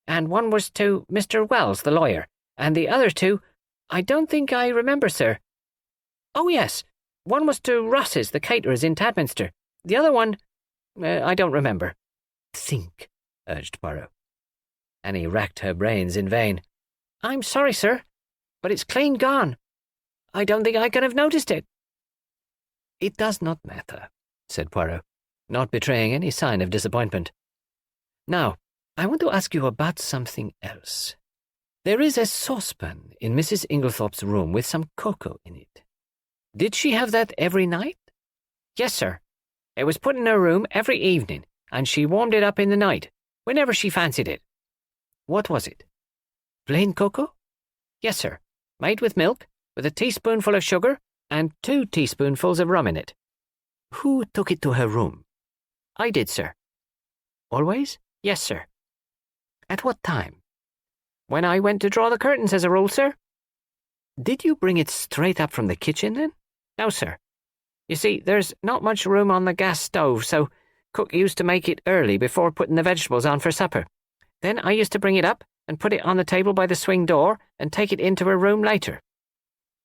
and one was to Mr. Wells, the lawyer, and the other 2, I don't think I remember, sir. Oh, yes, one was to Ross's, the caterers in Tadminster. The other one, I don't remember. Think, urged Poirot. Annie racked her brains in vain. I'm sorry, sir, but it's clean gone. I don't think I could have noticed it. It does not matter, said Poirot, not betraying any sign of disappointment. Now, I want to ask you about something else. There is a saucepan in Mrs. Inglethorpe's room with some cocoa in it. Did she have that every night? Yes, sir. It was put in her room every evening, and she warmed it up in the night, whenever she fancied it. What was it? Plain cocoa? Yes, sir. Made with milk, with a teaspoonful of sugar, and 2 teaspoonfuls of rum in it. Who took it to her room? I did, sir. Always? Yes, sir. At what time? When I went to draw the curtains, as a rule, sir. Did you bring it straight up from the kitchen, then? No, sir. You see, there's not much room on the gas stove, so cook used to make it early before putting the vegetables on for supper. Then I used to bring it up and put it on the table by the swing door and take it into her room later.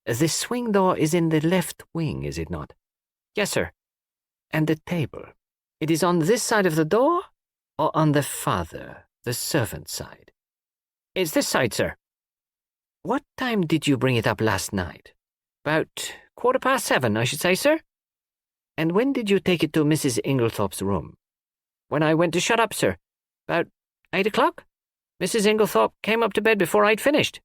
The swing door is in the left wing, is it not? Yes, sir. And the table, it is on this side of the door, or on the farther, the servant's side? It's this side, sir. What time did you bring it up last night? About 7:15, I should say, sir. And when did you take it to Mrs. Inglethorpe's room? When I went to shut up, sir. About 8 o'clock. Mrs. Inglethorpe came up to bed before I'd finished.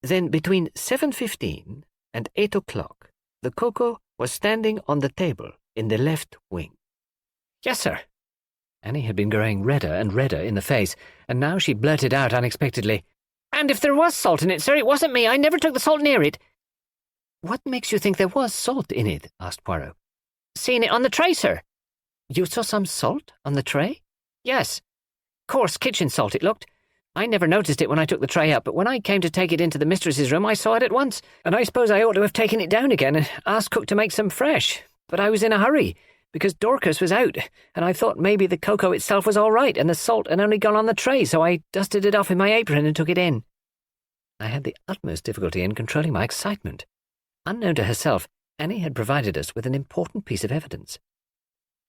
Then between 7:15 and 8 o'clock, the cocoa was standing on the table in the left wing. Yes, sir. Annie had been growing redder and redder in the face, and now she blurted out unexpectedly, And if there was salt in it, sir, it wasn't me. I never took the salt near it. What makes you think there was salt in it? Asked Poirot. Seen it on the tray, sir. You saw some salt on the tray? Yes. Coarse kitchen salt it looked. I never noticed it when I took the tray up, but when I came to take it into the mistress's room, I saw it at once, and I suppose I ought to have taken it down again and asked cook to make some fresh. But I was in a hurry, because Dorcas was out, and I thought maybe the cocoa itself was all right, and the salt had only gone on the tray, so I dusted it off in my apron and took it in. I had the utmost difficulty in controlling my excitement. Unknown to herself, Annie had provided us with an important piece of evidence.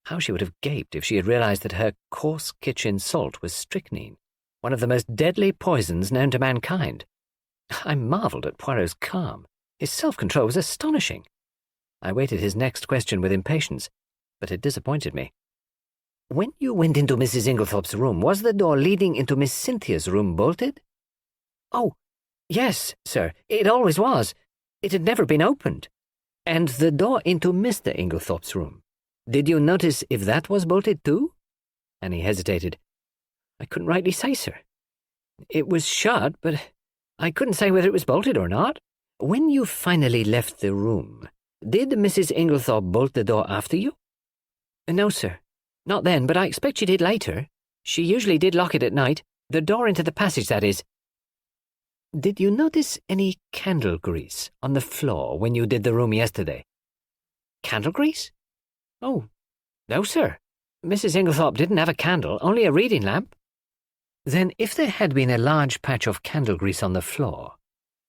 How she would have gaped if she had realized that her coarse kitchen salt was strychnine, one of the most deadly poisons known to mankind. I marvelled at Poirot's calm. His self-control was astonishing. I waited his next question with impatience, but it disappointed me. When you went into Mrs. Inglethorpe's room, was the door leading into Miss Cynthia's room bolted? Oh, yes, sir, it always was. It had never been opened. And the door into Mr. Inglethorpe's room, did you notice if that was bolted too? Annie hesitated. I couldn't rightly say, sir. It was shut, but I couldn't say whether it was bolted or not. When you finally left the room, did Mrs. Inglethorpe bolt the door after you? No, sir. Not then, but I expect she did later. She usually did lock it at night. The door into the passage, that is. Did you notice any candle grease on the floor when you did the room yesterday? Candle grease? Oh, no, sir. Mrs. Inglethorpe didn't have a candle, only a reading lamp. Then if there had been a large patch of candle grease on the floor,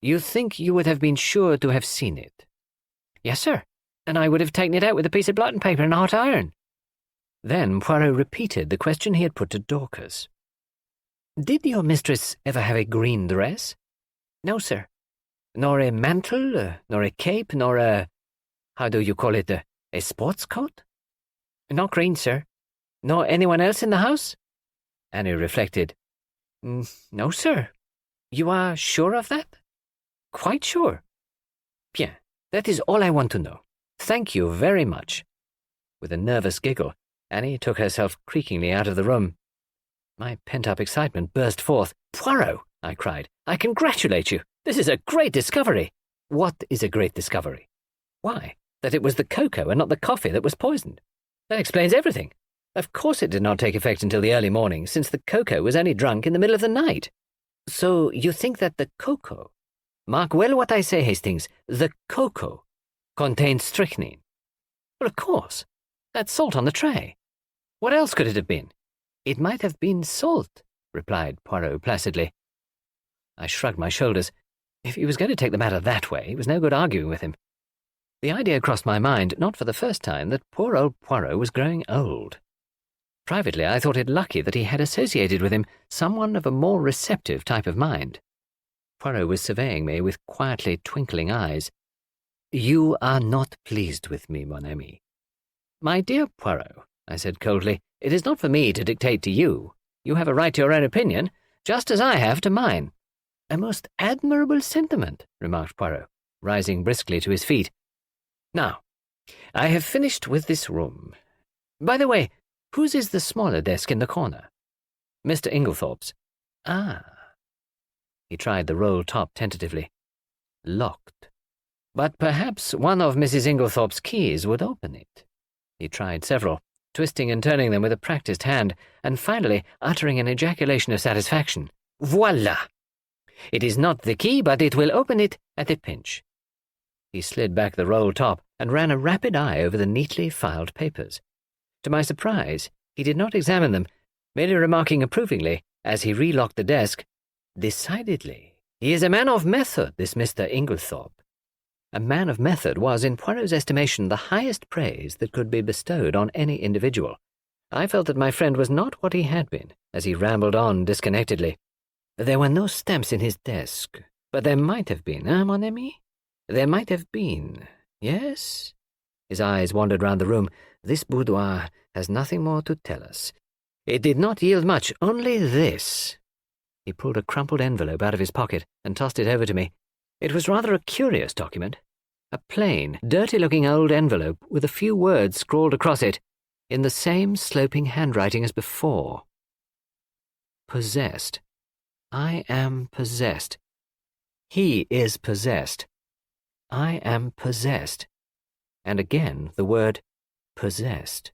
you think you would have been sure to have seen it? Yes, sir, and I would have taken it out with a piece of blotting paper and a hot iron. Then Poirot repeated the question he had put to Dorcas. Did your mistress ever have a green dress? No, sir. Nor a mantle, nor a cape, nor a, how do you call it, a sports coat? Not green, sir. Nor anyone else in the house? Annie reflected. No, sir. You are sure of that? Quite sure. Bien, that is all I want to know. Thank you very much. With a nervous giggle, Annie took herself creakingly out of the room. My pent-up excitement burst forth. Poirot, I cried, I congratulate you. This is a great discovery. What is a great discovery? Why, that it was the cocoa and not the coffee that was poisoned. That explains everything. Of course it did not take effect until the early morning, since the cocoa was only drunk in the middle of the night. So you think that the cocoa— mark well what I say, Hastings, the cocoa contains strychnine. Well, of course. That salt on the tray. What else could it have been? It might have been salt, replied Poirot placidly. I shrugged my shoulders. If he was going to take the matter that way, it was no good arguing with him. The idea crossed my mind, not for the first time, that poor old Poirot was growing old. Privately, I thought it lucky that he had associated with him someone of a more receptive type of mind. Poirot was surveying me with quietly twinkling eyes. You are not pleased with me, mon ami. My dear Poirot, I said coldly, it is not for me to dictate to you. You have a right to your own opinion, just as I have to mine. A most admirable sentiment, remarked Poirot, rising briskly to his feet. Now, I have finished with this room. By the way, whose is the smaller desk in the corner? Mr. Inglethorpe's. Ah. He tried the roll top tentatively. Locked. But perhaps one of Mrs. Inglethorpe's keys would open it. He tried several, twisting and turning them with a practised hand, and finally uttering an ejaculation of satisfaction. Voila! It is not the key, but it will open it at a pinch. He slid back the roll top and ran a rapid eye over the neatly filed papers. To my surprise, he did not examine them, merely remarking approvingly, as he relocked the desk, Decidedly, he is a man of method, this Mr. Inglethorpe. A man of method was, in Poirot's estimation, the highest praise that could be bestowed on any individual. I felt that my friend was not what he had been, as he rambled on disconnectedly. There were no stamps in his desk, but there might have been, mon ami? There might have been, yes? His eyes wandered round the room. This boudoir has nothing more to tell us. It did not yield much, only this. He pulled a crumpled envelope out of his pocket and tossed it over to me. It was rather a curious document. A plain, dirty-looking old envelope with a few words scrawled across it, in the same sloping handwriting as before. Possessed. I am possessed. He is possessed. I am possessed. And again the word possessed.